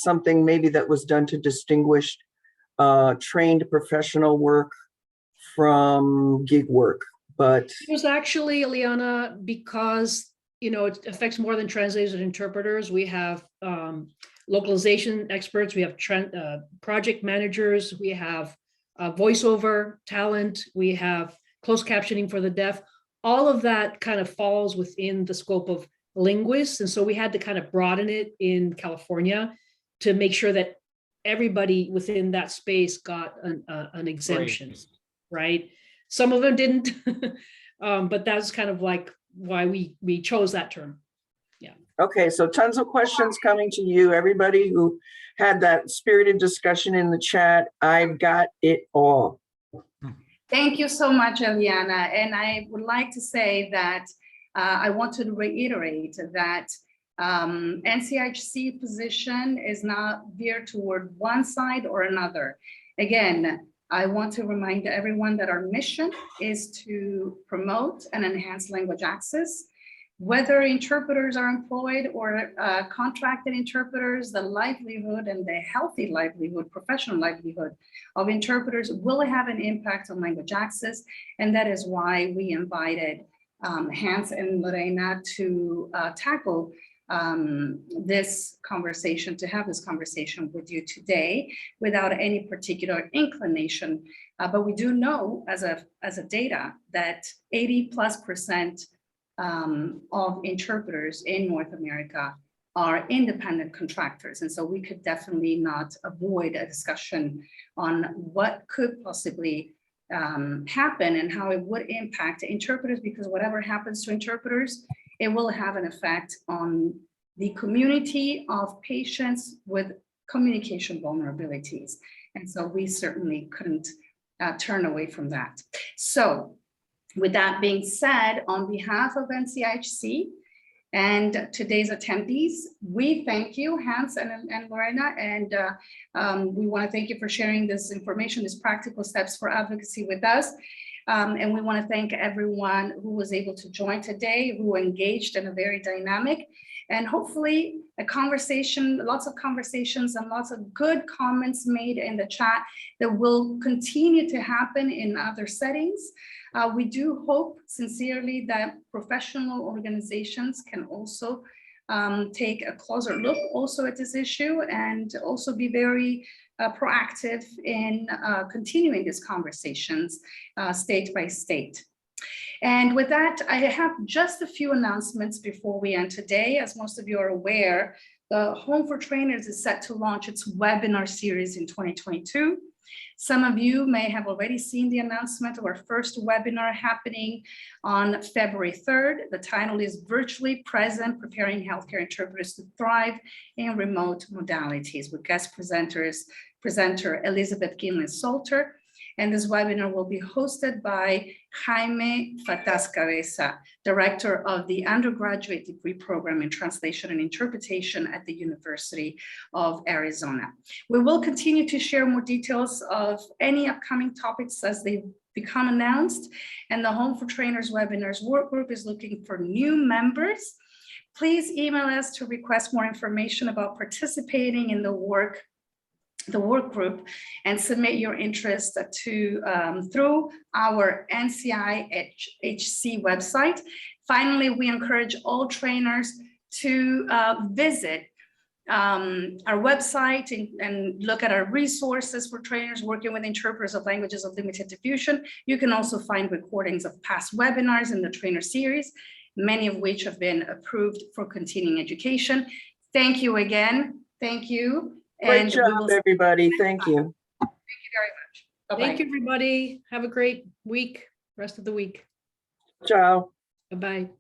something maybe that was done to distinguish trained professional work from gig work. But It was actually, Eliana, because, it affects more than translators and interpreters. We have localization experts, we have project managers, we have voiceover talent, we have closed captioning for the deaf. All of that kind of falls within the scope of linguists. And so we had to kind of broaden it in California to make sure that everybody within that space got an exemption, right? Some of them didn't, but that's kind of like why we chose that term. Yeah. Okay, so tons of questions coming to you. Everybody who had that spirited discussion in the chat, I've got it all. Thank you so much, Eliana. And I would like to say that I want to reiterate that NCIHC position is not veered toward one side or another. Again, I want to remind everyone that our mission is to promote and enhance language access. Whether interpreters are employed or contracted interpreters, the livelihood and the healthy livelihood, professional livelihood of interpreters will have an impact on language access. And that is why we invited Hans and Lorena to tackle this conversation, to have this conversation with you today without any particular inclination. But we do know as a data that 80+% of interpreters in North America are independent contractors. And so we could definitely not avoid a discussion on what could possibly happen and how it would impact interpreters, because whatever happens to interpreters, it will have an effect on the community of patients with communication vulnerabilities. And so we certainly couldn't turn away from that. So with that being said, on behalf of NCIHC and today's attendees, we thank you, Hans and Lorena, and we want to thank you for sharing this information, these practical steps for advocacy with us. And we want to thank everyone who was able to join today, who engaged in a very dynamic and hopefully a conversation, lots of conversations and lots of good comments made in the chat that will continue to happen in other settings. We do hope sincerely that professional organizations can also take a closer look also at this issue and also be very proactive in continuing these conversations state by state. And with that, I have just a few announcements before we end today. As most of you are aware, the Home for Trainers is set to launch its webinar series in 2022. Some of you may have already seen the announcement of our first webinar happening on February 3rd. The title is Virtually Present, Preparing Healthcare Interpreters to Thrive in Remote Modalities, with guest presenter Elizabeth Gilman-Salter. And this webinar will be hosted by Jaime Fatas-Cabeza, Director of the Undergraduate Degree Program in Translation and Interpretation at the University of Arizona. We will continue to share more details of any upcoming topics as they become announced. And the Home for Trainers Webinars Work Group is looking for new members. Please email us to request more information about participating in the work group and submit your interest to through our NCIHC website. Finally, we encourage all trainers to visit our website and look at our resources for trainers working with interpreters of languages of limited diffusion. You can also find recordings of past webinars in the trainer series, many of which have been approved for continuing education. Thank you again. Thank you. Great job, everybody. Thank you. Thank you very much. Bye-bye. Thank you, everybody. Have a great week, rest of the week. Ciao. Bye-bye.